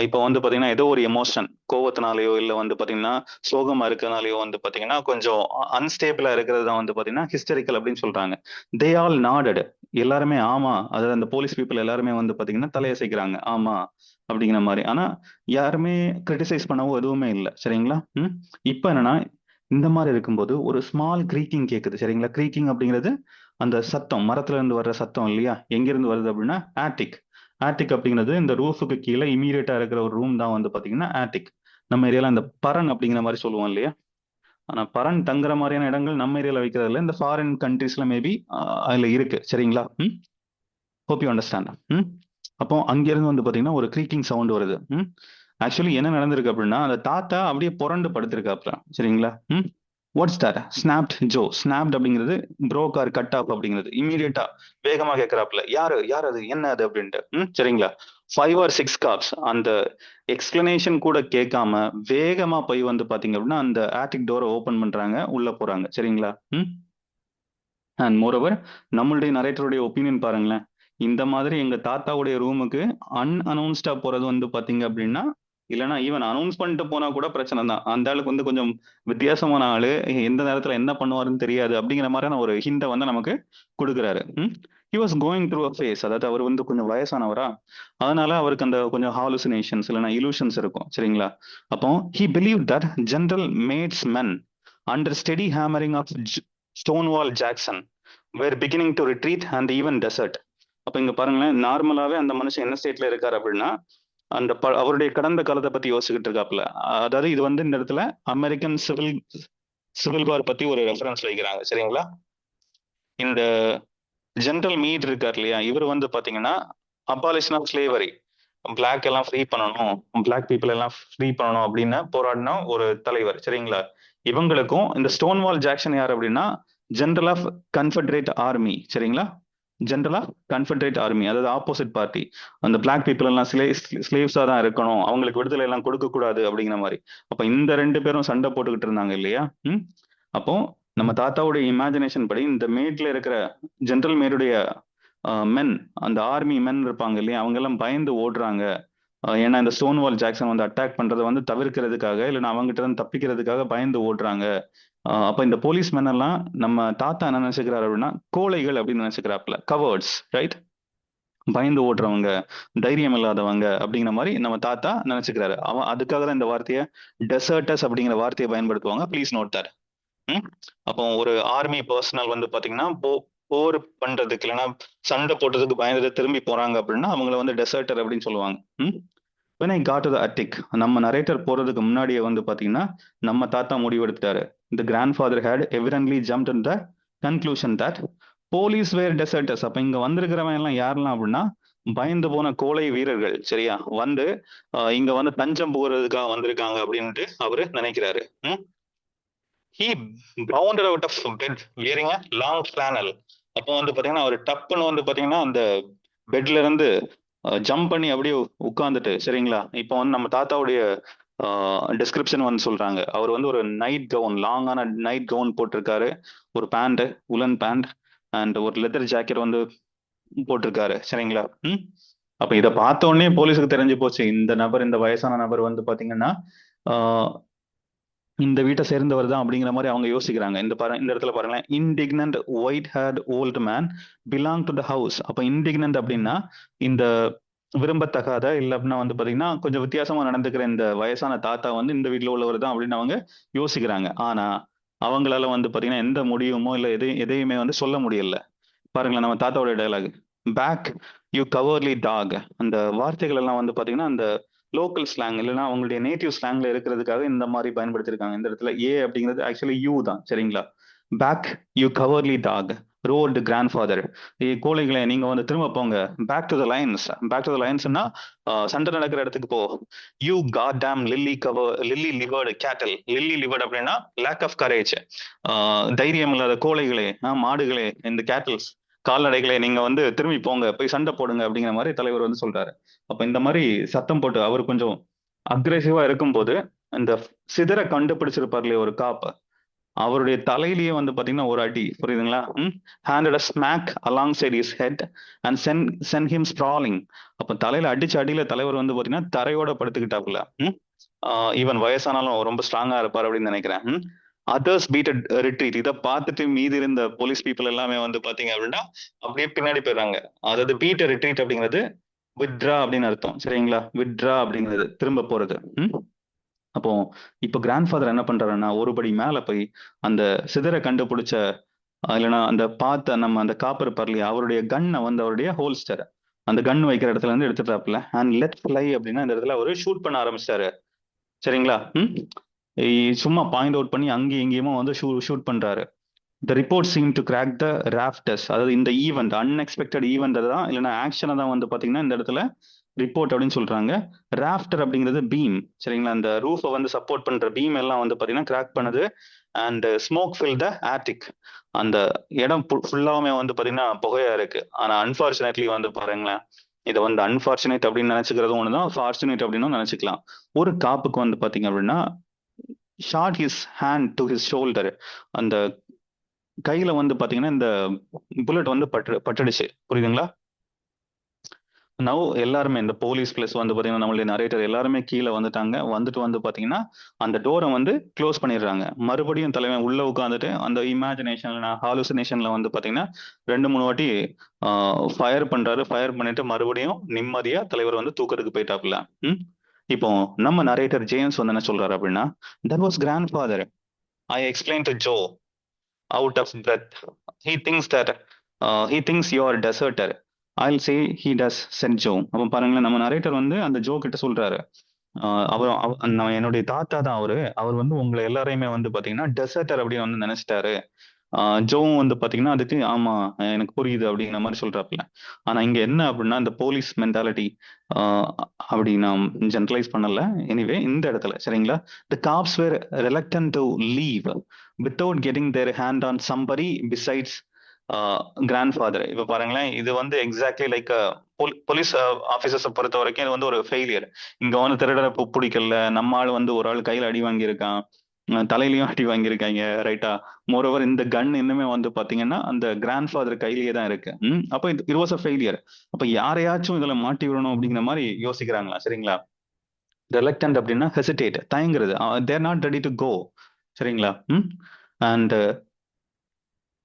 இப்போ வந்து பாத்தீங்கன்னா ஏதோ ஒரு எமோஷன், கோவத்தினாலேயோ இல்ல வந்து பாத்தீங்கன்னா சோகமா இருக்கிறதுனாலயோ வந்து பாத்தீங்கன்னா கொஞ்சம் அன்ஸ்டேபிளா இருக்கிறது தான் வந்து பாத்தீங்கன்னா ஹிஸ்டரிக்கல் அப்படின்னு சொல்றாங்க. They all nodded. எல்லாருமே ஆமா, அதாவது அந்த போலீஸ் பீப்புள் எல்லாருமே வந்து பாத்தீங்கன்னா தலையசைக்கிறாங்க ஆமா அப்படிங்கிற மாதிரி. ஆனா யாருமே கிரிட்டிசைஸ் பண்ணவும் எதுவுமே இல்லை. சரிங்களா? இப்போ என்னன்னா இந்த மாதிரி இருக்கும்போது ஒரு ஸ்மால் க்ரீக்கிங் கேக்குது. சரிங்களா? க்ரீக்கிங் அப்படிங்கிறது அந்த சத்தம், மரத்துல இருந்து வர்ற சத்தம் இல்லையா? எங்க இருந்து வருது அப்படின்னா ஆட்டிக். ஆட்டிக் அப்படிங்கிறது இந்த ரூஃபுக்கு கீழே இமீடியட்டா இருக்கிற ஒரு ரூம் தான் வந்து பாத்தீங்கன்னா ஆட்டிக். நம்ம ஏரியால அந்த பரன் அப்படிங்கிற மாதிரி சொல்லுவோம் இல்லையா? ஆனா பரன் தங்குற மாதிரியான இடங்கள் நம்ம ஏரியால வைக்கிறது இல்லை. இந்த ஃபாரின் கண்ட்ரீஸ்ல மேபி அதுல இருக்கு. சரிங்களா? Hope you understand. அப்போ அங்கிருந்து வந்து பாத்தீங்கன்னா ஒரு க்ரீக்கிங் சவுண்ட் வருது. ஆக்சுவலி என்ன நடந்திருக்கு அப்படின்னா அந்த தாத்தா அப்படியே புரண்டு படுத்திருக்காப்ல. சரிங்களா? What's that snapped Joe. Snapped அப்படிங்கிறது ப்ரோக் ஆர் கட் ஆஃப் அப்படிங்கிறது. இமீடியட்டா வேகமா கேட்கறாப்ல, யாரு யார் அது, என்ன அது அப்படின்ட்டு. சரிங்களா? 5 or 6 காப்ஸ் அந்த எக்ஸ்பிளனேஷன் கூட கேட்காம வேகமா போய் வந்து பாத்தீங்க அப்படின்னா அந்த ஆட்டிக் டோரை ஓபன் பண்றாங்க, உள்ள போறாங்க. சரிங்களா? அண்ட் மோரோவர் நம்மளுடைய நரேட்டருடைய ஒப்பீனியன் பாருங்களேன். இந்த மாதிரி எங்க தாத்தாவுடைய ரூமுக்கு அன்அனௌன்ஸ்டா போறது வந்து பாத்தீங்க அப்படின்னா, இல்லைன்னா ஈவன் அனௌன்ஸ் பண்ணிட்டு போனா கூட பிரச்சனை தான். அந்த ஆளுக்கு வந்து கொஞ்சம் வித்தியாசமான ஆளு, எந்த நேரத்துல என்ன பண்ணுவாருன்னு தெரியாது அப்படிங்கிற மாதிரியான ஒரு ஹிண்ட வந்து நமக்கு கொடுக்குறாரு. He was going through a phase. அதாவது அவர் வந்து கொஞ்சம் வயசானவரா, அதனால அவருக்கு அந்த கொஞ்சம் ஹாலுசினேஷன்ஸ் இல்லைன்னா இலூஷன்ஸ் இருக்கும். சரிங்களா? அப்போ he believe that General Meade's men under steady hammering of Stonewall Jackson were beginning to retreat and even desert. அப்ப இங்க பாருங்களேன், நார்மலாவே அந்த மனுஷன் என்ன ஸ்டேட்ல இருக்காரு அப்படின்னா அந்த அவருடைய கடந்த காலத்தை பத்தி யோசிச்சுக்கிட்டு இருக்காப்ல. அதாவது இது வந்து இந்த இடத்துல அமெரிக்கன் சிவில் சிவில் வார் பத்தி ஒரு ரெஃபரன்ஸ் வைக்கிறாங்க. சரிங்களா? இந்த ஜெனரல் மீட் இருக்கார் இல்லையா, இவர் வந்து பாத்தீங்கன்னா அபாலிஷன் ஆஃப் ஸ்லேவரி, பிளாக் எல்லாம் ஃப்ரீ பண்ணணும், பிளாக் பீப்புள் எல்லாம் ஃப்ரீ பண்ணணும் அப்படின்னு போராடின ஒரு தலைவர். சரிங்களா? இவங்களுக்கும் இந்த ஸ்டோன்வால் ஜாக்சன் யார் அப்படின்னா ஜெனரல் ஆஃப் கன்ஃபெடரேட் ஆர்மி. சரிங்களா? ஜெனரல் ஆஃப் கன்ஃபெடரேட் ஆர்மி, அதாவது ஆப்போசிட் பார்ட்டி. அந்த பிளாக் பீப்புள் எல்லாம் ஸ்லேவ்ஸா தான் இருக்கணும், அவங்களுக்கு விடுதலை எல்லாம் கொடுக்க கூடாது அப்படிங்கிற மாதிரி. அப்ப இந்த 2 பேரும் சண்டை போட்டுக்கிட்டு இருந்தாங்க இல்லையா? அப்போ நம்ம தாத்தாவுடைய இமேஜினேஷன் படி இந்த மேட்ல இருக்கிற ஜெனரல் மேடுடைய மென், அந்த ஆர்மி மென் இருப்பாங்க இல்லையா, அவங்க எல்லாம் பயந்து ஓடுறாங்க. ஏன்னா இந்த ஸ்டோன்வால் ஜாக்சன் வந்து அட்டாக் பண்றதை வந்து தவிர்க்கிறதுக்காக, இல்லைன்னா அவங்ககிட்ட இருந்து தப்பிக்கிறதுக்காக பயந்து ஓடுறாங்க. அப்ப இந்த போலீஸ் மேன் எல்லாம் நம்ம தாத்தா என்ன நினைச்சுக்கிறாரு அப்படின்னா கோழைகள் அப்படின்னு நினைச்சுக்கிறாப்ல. Cowards, right? பயந்து ஓடுறவங்க, தைரியம் இல்லாதவங்க அப்படிங்கிற மாதிரி நம்ம தாத்தா நினைச்சுக்கிறாரு. அவன் அதுக்காக தான் இந்த வார்த்தையை டெசர்டஸ் அப்படிங்கிற வார்த்தையை பயன்படுத்துவாங்க. Please note that. அப்போ ஒரு ஆர்மி பர்சனல் வந்து பாத்தீங்கன்னா போர் பண்றதுக்கு இல்லைன்னா சண்டை போட்டதுக்கு பயந்துட்டு திரும்பி போறாங்க அப்படின்னா அவங்கள வந்து டெசர்டர் அப்படின்னு சொல்லுவாங்க. when I got to the attic, நம்ம நரேட்டர் போறதுக்கு முன்னாடியே வந்து பாத்தீங்கன்னா நம்ம தாத்தா முடிவெடுத்தாரு. the grandfather had evidently jumped in the conclusion that police were deserters. அப்ப இங்க வந்திருக்கிறவன் எல்லாம் யாரெல்லாம் அப்படின்னா பயந்து போன கோழை வீரர்கள். சரியா? வந்து இங்க வந்து தஞ்சம் புகுறதுக்காக வந்திருக்காங்க அப்படின்ட்டு அவரு நினைக்கிறாரு. he bounded out of bed wearing a long flannel. அப்போ வந்து பாத்தீங்கன்னா அவர் டப்புன்னு வந்து பாத்தீங்கன்னா அந்த பெட்ல இருந்து ஜம்ப் பண்ணி அப்படியே உட்கார்ந்துட்டு. சரிங்களா? இப்போ வந்து நம்ம தாத்தாவுடைய டிஸ்கிரிப்ஷன் வந்து சொல்றாங்க, அவர் வந்து ஒரு நைட் கவுன், லாங்கான நைட் கவுன் போட்டிருக்காரு, ஒரு பேண்ட், உலன் பேண்ட் அண்ட் ஒரு லெதர் ஜாக்கெட் வந்து போட்டிருக்காரு. சரிங்களா? அப்ப இதை பார்த்த உடனே போலீஸுக்கு தெரிஞ்சு போச்சு, இந்த நபர், இந்த வயசான நபர் வந்து பாத்தீங்கன்னா இந்த வீட்டை சேர்ந்தவர் தான் அப்படிங்கிற மாதிரி அவங்க யோசிக்கிறாங்க. இந்த இடத்துல பாருங்களேன், indignant white haired old man belong to the house. அப்ப இன்டிக்னன்ட் அப்படின்னா இந்த விரும்பத்தகாத, இல்ல அப்படின்னா வந்து பாத்தீங்கன்னா கொஞ்சம் வித்தியாசமா நடந்துக்கிற இந்த வயசான தாத்தா வந்து இந்த வீட்டுல உள்ளவர் தான் அப்படின்னு அவங்க யோசிக்கிறாங்க. ஆனா அவங்களால வந்து பாத்தீங்கன்னா எந்த முடிவுமோ இல்ல எதையுமே வந்து சொல்ல முடியல. பாருங்களேன் நம்ம தாத்தாவோட dialogue, back you cowardly talk. அந்த வார்த்தைகள் எல்லாம் வந்து பாத்தீங்கன்னா அந்த லோக்கல் ஸ்லாங் இல்லைன்னா அவங்களுடைய நேட்டிவ் ஸ்லாங்ல இருக்கிறதுக்காக இந்த மாதிரி பயன்படுத்திருக்காங்க. இந்த இடத்துல ஏ அப்படிங்கிறது ஆக்சுவலி யூ தான். சரிங்களா? Back you cowardly dog roared grandfather. கோழைகளை நீங்க வந்து திரும்ப போங்க, back to the lines. Back to the லைன்ஸ்னா சண்டை நடக்கிற இடத்துக்கு போ. You God damn lily livered cattle. Lily லிவர்டு அப்படின்னா லேக் ஆஃப் கரேஜ், தைரியம் இல்லாத கோழைகளே, மாடுகளே, இந்த கேட்டல்ஸ் கால்நடைகளை நீங்க வந்து திரும்பி போங்க, போய் சண்டை போடுங்க அப்படிங்கிற மாதிரி தலைவர் வந்து சொல்றாரு. அப்ப இந்த மாதிரி சத்தம் போட்டு அவர் கொஞ்சம் அக்ரெசிவா இருக்கும்போது இந்த சிதற கண்டுபிடிச்சிருப்பார் இல்லையா ஒரு காப்பு, அவருடைய தலையிலேயே வந்து பாத்தீங்கன்னா ஒரு அடி, புரியுதுங்களா? Handed a smack alongside his head and sent him sprawling. அப்ப தலையில அடிச்ச அடியில தலைவர் வந்து பாத்தீங்கன்னா தரையோட படுத்துக்கிட்டாப்புல. ஈவன் வயசானாலும் ரொம்ப ஸ்ட்ராங்கா இருப்பார் அப்படின்னு நினைக்கிறேன். Others beat retreat. இதை பார்த்துட்டு மீதி இருந்த போலீஸ் பீப்புள் எல்லாமே வந்து பாத்தீங்க அப்படின்னா அப்படியே பின்னாடி போயிடுறாங்க. அதாவது பீட் ரிட்ரீட் அப்படிங்கிறது வித்ரா அப்படின்னு அர்த்தம், சரிங்களா? வித்ரா அப்படிங்கிறது திரும்ப போறது. அப்போ இப்போ கிராண்ட் ஃபாதர் என்ன பண்றாருன்னா ஒரு படி மேல போய் அந்த சிதற கண்டுபிடிச்ச இல்லைன்னா அந்த பார்த்த நம்ம அந்த காப்பர் இருப்பார் இல்லையா, அவருடைய கன்னை வந்து அவருடைய ஹோல்ஸ்டர் அந்த கன் வைக்கிற இடத்துல இருந்து எடுத்துட்டாப்ல. அண்ட் லெட் ஃப்ளை அப்படின்னா இந்த இடத்துல அவரு ஷூட் பண்ண ஆரம்பிச்சிட்டாரு, சரிங்களா? சும்மா பாயிண்ட் அவுட் பண்ணி அங்கேயும் இங்கேயுமா வந்து ஷூட் பண்றாரு. The report seemed to crack the rafters. அதாவது இந்த ஈவெண்ட் அன்எக்ஸ்பெக்டட் ஈவெண்ட் தான் இல்லைன்னா ஆக்ஷனை தான் வந்து பாத்தீங்கன்னா இந்த இடத்துல ரிப்போர்ட் அப்படின்னு சொல்றாங்க. ராஃப்டர் அப்படிங்கிறது பீம், சரிங்களா? அந்த ரூஃபை வந்து சப்போர்ட் பண்ற பீம் எல்லாம் வந்து பாத்தீங்கன்னா கிராக் பண்ணுது. And smoke fill the attic. அந்த இடம் ஃபுல்லாவுமே வந்து பாத்தீங்கன்னா புகையா இருக்கு. ஆனா அன்பார்ச்சுனேட்லி வந்து பாருங்களேன், இதை வந்து அன்பார்ச்சுனேட் அப்படின்னு நினைச்சுக்கிறதும் ஒண்ணுதான், ஃபார்ச்சுனேட் அப்படின்னு நினைச்சுக்கலாம். ஒரு காப்புக்கு வந்து பாத்தீங்க அப்படின்னா short his hand to his shoulder. அந்த கையில வந்து பாத்தீங்கன்னா இந்த புல்லட் வந்து பட்டுடுச்சு, புரியுதுங்களா? நவ் எல்லாருமே இந்த போலீஸ் பிளஸ் வந்து பாத்தீங்கன்னா நம்மளுடைய நரேட்டர் எல்லாருமே கீழே வந்துட்டாங்க. வந்துட்டு வந்து பாத்தீங்கன்னா அந்த டோரை வந்து க்ளோஸ் பண்ணிடுறாங்க. மறுபடியும் தலைமை உள்ள உட்காந்துட்டு அந்த இமேஜினேஷன்ல ஹாலுசினேஷன்ல வந்து பாத்தீங்கன்னா 2-3 வாட்டி ஃபயர் பண்றாரு. ஃபயர் பண்ணிட்டு மறுபடியும் நிம்மதியா தலைவர் வந்து தூக்கத்துக்கு போயிட்டாப்புல. இப்போ நம்ம நரேட்டர் ஜேம்ஸ் வந்து என்ன சொல்றாரு அப்படின்னா, that was grandfather. I explain to Joe out of breath. He thinks that he thinks you are deserter. I'll say he does, said Joe. அப்ப பாருங்களேன், நம்ம நரேட்டர் வந்து அந்த ஜோ கிட்ட சொல்றாரு, என்னுடைய தாத்தா தான் அவர் வந்து உங்களை எல்லாரையுமே வந்து பாத்தீங்கன்னா டெசர்டர் அப்படின்னு வந்து நினைச்சிட்டாரு. ஜோவும் வந்து பாத்தீங்கன்னா அதுக்கு ஆமா எனக்கு புரியுது அப்படிங்கிற மாதிரி சொல்றாப்புல. ஆனா இங்க என்ன அப்படின்னா இந்த போலீஸ் மென்டாலிட்டி அப்படி நான் ஜெனரலைஸ் பண்ணல. எனிவே இந்த இடத்துல சரிங்களா, the cops were reluctant to leave without getting their hand on somebody besides grandfather. இப்ப பாருங்களேன், இது வந்து எக்ஸாக்ட்லி லைக் போலீஸ் ஆபீசர்ஸை பொறுத்த வரைக்கும் இது வந்து ஒரு ஃபெயிலியர். இங்க வந்து திருடரை பிடிக்கல, நம்ம ஆள் வந்து ஒரு ஆள் கையில அடி வாங்கியிருக்கான், தலையிலயும் அடி வாங்கியிருக்காங்க, ரைட்டா? மோரோவர் இந்த கன் இன்னுமே வந்து பாத்தீங்கன்னா அந்த கிராண்ட் ஃபாதர் கையிலேயே தான் இருக்கு. அப்ப இட் வாஸ் அ ஃபெயிலியர். அப்ப யாரையாச்சும் இதுல மாட்டி விடணும் அப்படிங்கிற மாதிரி யோசிக்கிறாங்களா, சரிங்களா? ரெலக்டன்ட் அப்படின்னா ஹெசிடேட், தயங்குறது. They're not ready to go, சரிங்களா? அண்ட்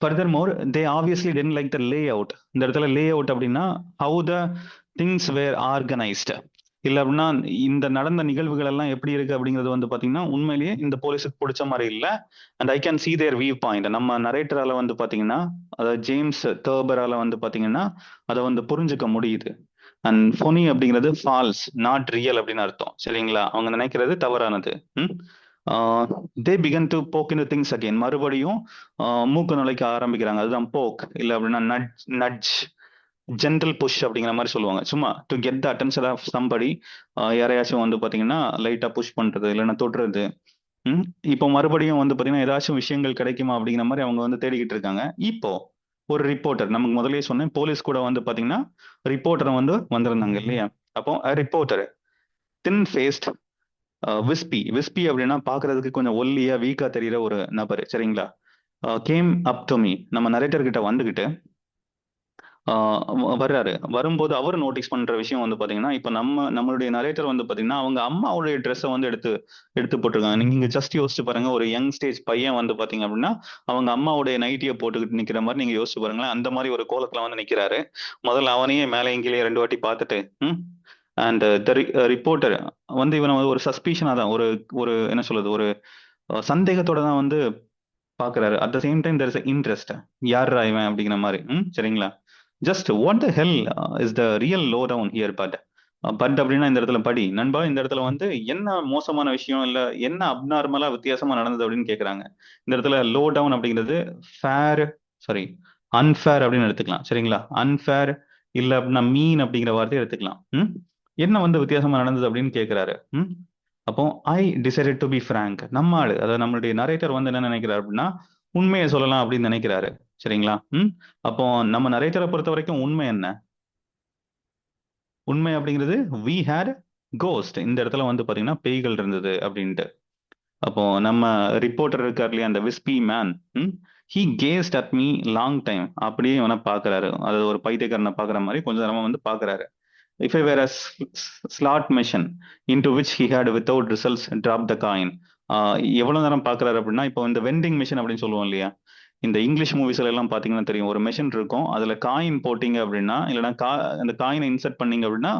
furthermore they obviously didn't like the layout. இந்த இடத்துல லேஅவுட் அப்படின்னா how the things were organized. இல்ல அப்படின்னா இந்த நடந்த நிகழ்வுகள் எல்லாம் எப்படி இருக்கு அப்படிங்கிறது வந்து பாத்தீங்கன்னா உண்மையிலேயே இந்த போலீஸுக்கு பிடிச்ச மாதிரி இல்ல. And I can see their view point. நம்ம நரேட்டரால வந்து பாத்தீங்கன்னா அதாவது ஜேம்ஸ் தர்பரால வந்து பாத்தீங்கன்னா அதை வந்து புரிஞ்சுக்க முடியுது. அண்ட் ஃபோனி அப்படிங்கிறது ஃபால்ஸ் நாட் ரியல் அப்படின்னு அர்த்தம், சரிங்களா? அவங்க நினைக்கிறது தவறானது. They began to poke in things again. மறுபடியும் மூக்க நுழைக்க ஆரம்பிக்கிறாங்க. அதுதான் போக், இல்லை அப்படின்னா நட்ஜ், ஜென்ரல் புஷ் அப்படிங்கிற மாதிரி சொல்லுவாங்க. சும்மா to get the attention of somebody, யாரையாச்சும் வந்து பாத்தீங்கன்னா லைட்டா புஷ் பண்றது இல்லைன்னா தொடுறது. இப்போ மறுபடியும் வந்து பாத்தீங்கன்னா ஏதாச்சும் விஷயங்கள் கிடைக்குமா அப்படிங்கிற மாதிரி அவங்க வந்து தேடிக்கிட்டு இருக்காங்க. இப்போ ஒரு ரிப்போர்ட்டர், நமக்கு முதலே சொன்னேன் போலீஸ் கூட வந்து பாத்தீங்கன்னா ரிப்போர்ட்டர் வந்து வந்திருந்தாங்க இல்லையா? அப்போ ரிப்போர்ட்டர் தின் ஃபேஸ்ட் விஸ்பி அப்படின்னா பாக்குறதுக்கு கொஞ்சம் ஒல்லியா வீக்கா தெரியுற ஒரு நபர், சரிங்களா? கேம் அப் டு மீ, நம்ம நரேட்டர் கிட்ட வந்துகிட்டு வர்றாரு. வரும்போது அவர் நோட்டீஸ் பண்ற விஷயம் வந்து பாத்தீங்கன்னா இப்ப நம்மளுடைய நரேட்டர் வந்து பாத்தீங்கன்னா அவங்க அம்மாவுடைய ட்ரெஸ்ஸை வந்து எடுத்து போட்டிருக்காங்க. நீங்க ஜஸ்ட் யோசிச்சு பாருங்க, ஒரு யங் ஸ்டேஜ் பையன் வந்து பாத்தீங்க அப்படின்னா அவங்க அம்மாவுடைய நைட்டியை போட்டுக்கிட்டு நிக்கிற மாதிரி நீங்க யோசிச்சு பாருங்களேன். அந்த மாதிரி ஒரு கோலத்துல வந்து நிக்கிறாரு. முதல்ல அவனையே மேலே கீழே 2 வாட்டி பார்த்துட்டு அண்ட் த ரிப்போர்ட்டர் வந்து இவனை ஒரு சஸ்பீஷனா தான் ஒரு என்ன சொல்றது ஒரு சந்தேகத்தோட தான் வந்து பாக்குறாரு. At the same time there is interest, யாரா இவன் அப்படிங்கிற மாதிரி. சரிங்களா? Just what the hell is the real lowdown here but அப்படின்னா இந்த இடத்துல படி நண்பா, இந்த இடத்துல வந்து என்ன மோசமான விஷயம் இல்ல என்ன அப்நார்மலா வித்தியாசமா நடந்தது அப்படின்னு கேக்குறாங்க. இந்த இடத்துல லோ டவுன் அப்படிங்கிறது ஃபேர் சாரி அன்ஃபேர் அப்படின்னு எடுத்துக்கலாம், சரிங்களா? அன்ஃபேர் இல்ல அப்படின்னா மீன் அப்படிங்கிற வார்த்தையை எடுத்துக்கலாம். என்ன வந்து வித்தியாசமா நடந்தது அப்படின்னு கேட்கிறாரு. அப்போ I decided to be frank. நம்ம ஆளு, அதாவது நம்மளுடைய நரேட்டர் வந்து என்ன நினைக்கிறாரு அப்படின்னா உண்மையை சொல்லலாம் அப்படின்னு நினைக்கிறாரு. சரிங்களா? அப்போ நம்ம நரேட்டரை பொறுத்த வரைக்கும் உண்மை என்ன? உண்மை அப்படிங்கிறது வி ஹேட் கோஸ்ட், இந்த இடத்துல வந்து பாத்தீங்கன்னா பேய்கள் இருந்தது அப்படின்ட்டு. அப்போ நம்ம ரிப்போர்ட்டர் இருக்கார் இல்லையா, அந்த wispy man, he gazed at me long time, அப்படியே இவனை பாக்குறாரு. அது ஒரு பைத்தியக்காரனை பாக்குற மாதிரி கொஞ்ச நேரமா வந்து பாக்குறாரு. If I were a slot machine into which he had without results dropped the coin. எவ்வளவு நேரம் பாக்குறாரு அப்படின்னா, இப்போ இந்த வெண்டிங் மிஷின் அப்படின்னு சொல்லுவோம் இல்லையா, இந்த இங்கிலீஷ் மூவிஸ்ல எல்லாம் பாத்தீங்கன்னா தெரியும், ஒரு மெஷின் இருக்கும், அதுல காயின் போட்டீங்க அப்படின்னா, இல்லைன்னா அந்த காயினை இன்சர்ட் பண்ணீங்க அப்படின்னா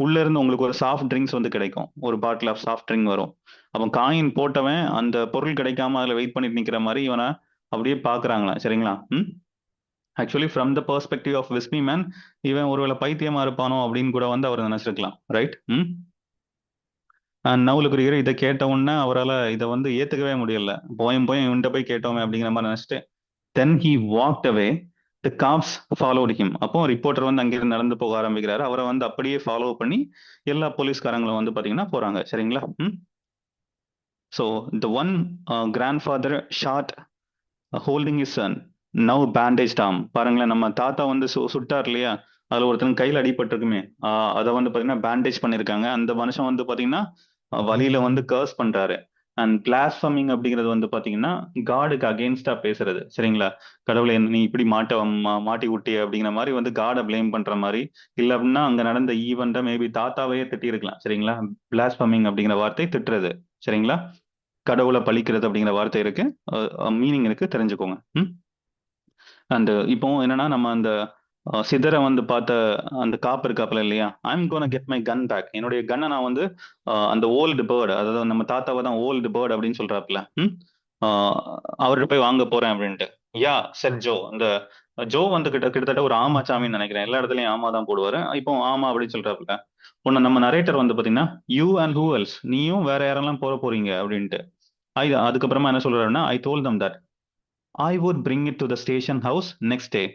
உள்ள இருந்து உங்களுக்கு ஒரு சாஃப்ட் ட்ரிங்க்ஸ் வந்து கிடைக்கும், ஒரு பாட்டில் ஆஃப் சாஃப்ட் ட்ரிங்க் வரும். அப்போ காயின் போட்டவன் அந்த பொருள் கிடைக்காம அதுல வெயிட் பண்ணிட்டு நிக்கிற மாதிரி இவனை அப்படியே பாக்குறாங்களா, சரிங்களா? Actually from the perspective of விஸ்மி மேன், இவன் ஒருவேளை பைத்தியமா இருப்பானோ அப்படின்னு கூட வந்து அவர் நினைச்சிருக்கலாம், ரைட்? நவுலுக்குரியர் இதை கேட்ட உடனே அவரால் இதை வந்து ஏத்துக்கவே முடியல. போயும் போய் இவன்கிட்ட போய் கேட்டோமே அப்படிங்கிற மாதிரி நினைச்சிட்டு then he walked away. The cops followed him. அப்போ ரிப்போர்ட்டர் வந்து அங்கிருந்து நடந்து போக ஆரம்பிக்கிறாரு. அவரை வந்து அப்படியே ஃபாலோ பண்ணி எல்லா போலீஸ்காரங்களும் வந்து பாத்தீங்கன்னா போறாங்க, சரிங்களா? So the one grandfather shot holding his son now bandage Tom. பாருங்களேன், நம்ம தாத்தா வந்து சுட்டார் இல்லையா, அதுல ஒருத்தன் கையில் அடிபட்டிருக்குமே, அதை வந்து பாத்தீங்கன்னா பேண்டேஜ் பண்ணிருக்காங்க. அந்த மனுஷன் வந்து பாத்தீங்கன்னா வழியில வந்து கர்ஸ் பண்றாரு. அண்ட் பிளாஸ்ஃபமிங் அப்படிங்கிறது வந்து பாத்தீங்கன்னா காடுக்கு அகெயின்ஸ்டா பேசுறது, சரிங்களா? கடவுளை நீ இப்படி மாட்டி விட்டிய அப்படிங்கிற மாதிரி வந்து காடை பிளேம் பண்ற மாதிரி. இல்ல அப்படின்னா அங்க நடந்த ஈவெண்ட்டை மேபி தாத்தாவையே திட்டி இருக்கலாம், சரிங்களா? பிளாஸ்ஃபமிங் அப்படிங்கிற வார்த்தை திட்டுறது, சரிங்களா? கடவுளை பழிக்கிறது அப்படிங்கிற வார்த்தை இருக்கு, மீனிங் இருக்கு, தெரிஞ்சுக்கோங்க. அண்ட் இப்போ என்னன்னா, நம்ம அந்த சிதற வந்து பார்த்த அந்த காப்பு இருக்காப்புல இல்லையா, I'm gonna get my gun back, என்னுடைய கன்னை நான் வந்து அந்த ஓல்டு பேர்டு, அதாவது நம்ம தாத்தாவை தான் ஓல்டு பேர்டு அப்படின்னு சொல்றாப்புல, அவர்கிட்ட போய் வாங்க போறேன் அப்படின்ட்டு. யா செட் ஜோ. அந்த ஜோ வந்து கிட்டத்தட்ட ஒரு ஆமாச்சாமின்னு நினைக்கிறேன், எல்லா இடத்துலயும் ஆமா தான் போடுவாரு. இப்போ ஆமா அப்படின்னு சொல்றாப்புல. உன்னை நம்ம நரேட்டர் வந்து பாத்தீங்கன்னா யூ அண்ட் ஹூ எல்ஸ், நீயும் வேற யாரெல்லாம் போறீங்க அப்படின்ட்டு. அதுக்கப்புறமா என்ன சொல்றாருன்னா, I told them that I would bring it to the station house next day.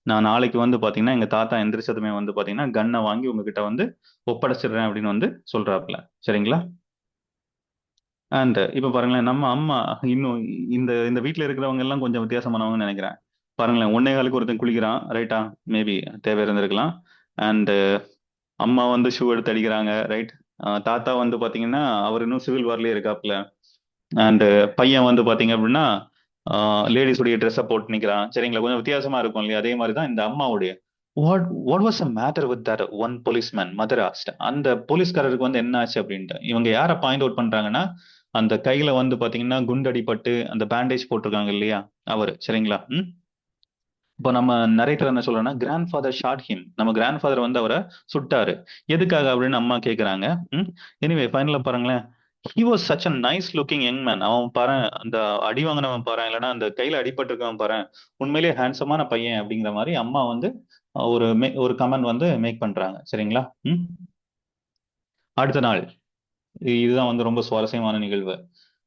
நான் நாளைக்கு வந்து பாத்தீங்கன்னா எங்க தாத்தா எந்திரிச்சதுமே வந்து பாத்தீங்கன்னா கன்னை வாங்கி உங்ககிட்ட வந்து ஒப்படைச்சிடுறேன் அப்படின்னு வந்து சொல்றாப்புல, சரிங்களா? அண்ட் இப்ப பாருங்களேன், நம்ம அம்மா இன்னும் இந்த இந்த வீட்டுல இருக்கிறவங்க எல்லாம் கொஞ்சம் வித்தியாசமானவங்கன்னு நினைக்கிறேன். பாருங்களேன், 1.25 ஒருத்தன் குளிக்கிறான், ரைட்டா? மேபி தேவை இருந்திருக்கலாம். அண்ட் அம்மா வந்து ஷூ எடுத்து அடிக்கிறாங்க, ரைட்? தாத்தா வந்து பாத்தீங்கன்னா அவர் இன்னும் சிவில் வார்லயே இருக்காப்புல. அண்ட் பையன் வந்து பாத்தீங்க அப்படின்னா லேடிஸ் உடைய ட்ரெஸ்ஸை போட்டு நிக்கிறான், சரிங்களா? கொஞ்சம் வித்தியாசமா இருக்கும் இல்லையா? அதே மாதிரி தான் இந்த அம்மாவுடைய what was a matter with that one policeman mother asked. அந்த போலீஸ்காரருக்கு வந்து என்ன ஆச்சு அப்படின்ட்டு இவங்க யாரை பாயிண்ட் அவுட் பண்றாங்கன்னா, அந்த கையில வந்து பாத்தீங்கன்னா குண்டடிப்பட்டு அந்த பேண்டேஜ் போட்டிருக்காங்க இல்லையா, அவரு, சரிங்களா? இப்போ நம்ம நரேட்டர் என்ன சொல்றோம்னா, கிராண்ட் ஃபாதர் ஷாட் ஹிம், நம்ம கிராண்ட் ஃபாதர் வந்து அவரை சுட்டாரு, எதுக்காக அப்படின்னு அம்மா கேக்குறாங்க. எனிவே ஃபைனலா பாருங்களேன், he was such a nice looking young man. அவன் பாரு, அந்த அடி வாங்கினவன் பாரு, இல்லைன்னா அந்த கையில அடிபட்டு இருக்கவன் பாரு, உண்மையிலேயே ஹேண்ட்ஸமான பையன் அப்படிங்கிற மாதிரி அம்மா வந்து ஒரு கமெண்ட் வந்து மேக் பண்றாங்க, சரிங்களா? அடுத்த நாள், இதுதான் வந்து ரொம்ப சுவாரஸ்யமான நிகழ்வு.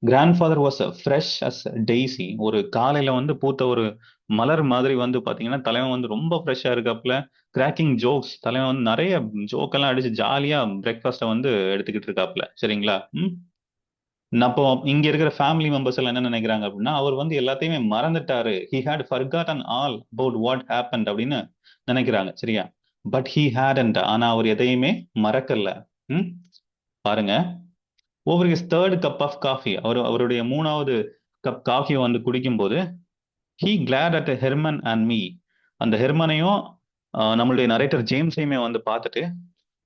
Grandfather was fresh as daisy. ஒரு காலையில வந்து பூத்த ஒரு மலர் மாதிரி வந்து பாத்தீங்கன்னா தலைவன் வந்து ரொம்ப ஃப்ரெஷ்ஷா இருக்காப்புல. கிராக்கிங் ஜோக்ஸ், தலைவன் வந்து நிறைய ஜோக் எல்லாம் அடிச்சு ஜாலியா பிரேக்ஃபாஸ்ட்டை வந்து எடுத்துக்கிட்டு இருக்காப்புல, சரிங்களா? அப்போ இங்க இருக்கிற ஃபேமிலி மெம்பர்ஸ் எல்லாம் என்ன நினைக்கிறாங்க அப்படின்னா, அவர் வந்து எல்லாத்தையுமே மறந்துட்டாரு, he had forgotten all about what happened அப்படின்னு நினைக்கிறாங்க, சரியா? பட் ஹி ஹேடன்ட், ஆனா அவர் எதையுமே மறக்கல. பாருங்க, over his third cup of coffee, அவருடைய 3வது கப் காஃபி வந்து குடிக்கும் போது he glared at Herman and me. அந்த ஹெர்மனையும் நம்மளுடைய நரேட்டர் ஜேம்ஸையுமே வந்து பார்த்துட்டு,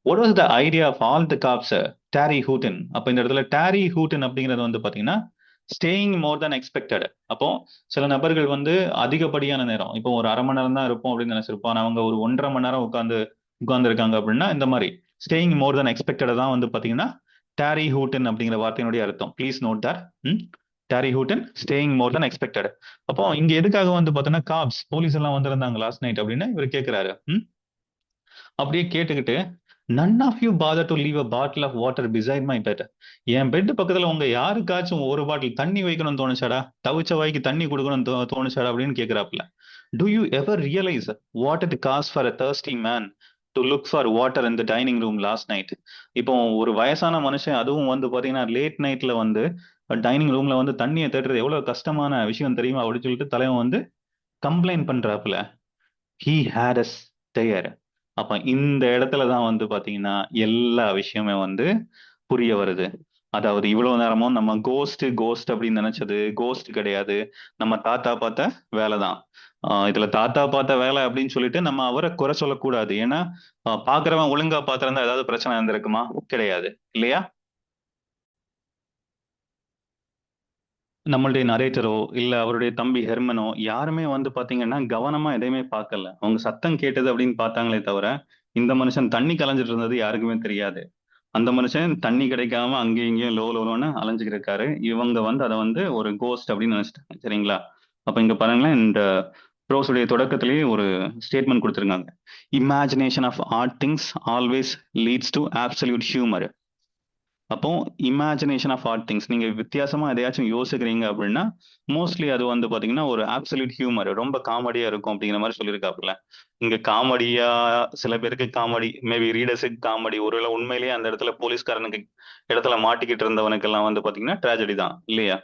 what was the idea of all the cops tarryhootin. அப்போ இந்த இடத்துல டேரி ஹூட்டன் அப்படிங்கிறது வந்து பாத்தீங்கன்னா ஸ்டேயிங் மோர் than எக்ஸ்பெக்டட். அப்போ சில நபர்கள் வந்து அதிகப்படியான நேரம், இப்போ ஒரு அரை மணி நேரம் தான் இருப்போம் அப்படின்னு நினைச்சிருப்போம், ஆனா அவங்க ஒரு 1.5 மணி நேரம் உட்கார்ந்து இருக்காங்க அப்படின்னா, இந்த மாதிரி ஸ்டேயிங் மோர் than எக்ஸ்பெக்டட் தான் வந்து பாத்தீங்கன்னா டேரி ஹூட்டன் அப்படிங்கிற வார்த்தையினுடைய அர்த்தம். Please note that. Tarryhootin staying more than expected. அப்போ இங்க எதுக்காக வந்து பாத்தீங்கன்னா காப்ஸ் போலீஸ் எல்லாம் வந்திருந்தாங்க லாஸ்ட் நைட் அப்படின்னு இவர் கேட்கிறாரு. அப்படியே கேட்டுக்கிட்டு, none of you bother to leave a bottle of water beside my bed. என் பெட் பக்கத்துல உங்க யாருக்காச்சும் ஒரு பாட்டில் தண்ணி வைக்கணும்னு தோணுச்சாடா, தவிச்ச வாய்க்கு தண்ணி கொடுக்கணும்னு தோணுச்சாடா அப்படின்னு கேக்குறாப்ல. Do you ever realise what it cost for a thirsty man to look for water in the dining room last night. இப்போ ஒரு வயசான மனுஷன், அதுவும் வந்து பாத்தீங்கன்னா லேட் நைட்ல வந்து டைனிங் ரூம்ல வந்து தண்ணியை தேடுறது எவ்வளவு கஷ்டமான விஷயம் தெரியுமா அப்படின்னு சொல்லிட்டு தலைவன் வந்து complaint பண்றாப்புல he had a stare. அப்ப இந்த இடத்துல தான் வந்து பாத்தீங்கன்னா எல்லா விஷயமே வந்து புரிய வருது. அதாவது இவ்வளவு நேரமும் நம்ம கோஸ்ட் கோஸ்ட் அப்படின்னு நினைச்சது கோஸ்ட் கிடையாது, நம்ம தாத்தா பார்த்த வேலைதான். இதுல தாத்தா பார்த்த வேலை அப்படின்னு சொல்லிட்டு நம்ம அவரை குறை சொல்லக்கூடாது. ஏன்னா பாக்குறவன் ஒழுங்கா பார்த்திருந்தா ஏதாவது பிரச்சனை இருந்திருக்குமா? கிடையாது, இல்லையா? நம்மளுடைய நரேட்டரோ இல்ல அவருடைய தம்பி ஹெர்மனோ யாருமே வந்து பாத்தீங்கன்னா கவனமா எதையுமே பார்க்கல. அவங்க சத்தம் கேட்டது அப்படின்னு பார்த்தாங்களே தவிர இந்த மனுஷன் தண்ணி கலைஞ்சிட்டு இருந்தது யாருக்குமே தெரியாது. அந்த மனுஷன் தண்ணி கிடைக்காம அங்கேயும் இங்கேயும் லோன்னு அலைஞ்சுக்கிட்டு இருக்காரு. இவங்க வந்து அதை வந்து ஒரு கோஸ்ட் அப்படின்னு நினைச்சிட்டாங்க. சரிங்களா? அப்ப இங்க பாருங்களேன், இந்த ப்ரோஸுடைய தொடக்கத்திலேயே ஒரு ஸ்டேட்மெண்ட் கொடுத்திருக்காங்க. Imagination of art things always leads to absolute humour. அப்போ இமேஜினேஷன் ஆஃப் ஆர்ட் திங்ஸ், நீங்க வித்தியாசமா எதையாச்சும் யோசிக்கிறீங்க அப்படின்னா மோஸ்ட்லி அது வந்து பாத்தீங்கன்னா ஒரு ஆப்சல்யூட் ஹியூமர், ரொம்ப காமெடியா இருக்கும் அப்படிங்கிற மாதிரி சொல்லியிருக்காப்புல. இங்க காமெடியா, சில பேருக்கு காமெடி, மேபி ரீடர்ஸுக்கு காமெடி, ஒருவேளை உண்மையிலேயே அந்த இடத்துல போலீஸ்காரனுக்கு இடத்துல மாட்டிக்கிட்டு இருந்தவனுக்கெல்லாம் வந்து பாத்தீங்கன்னா ட்ராஜடி தான், இல்லையா?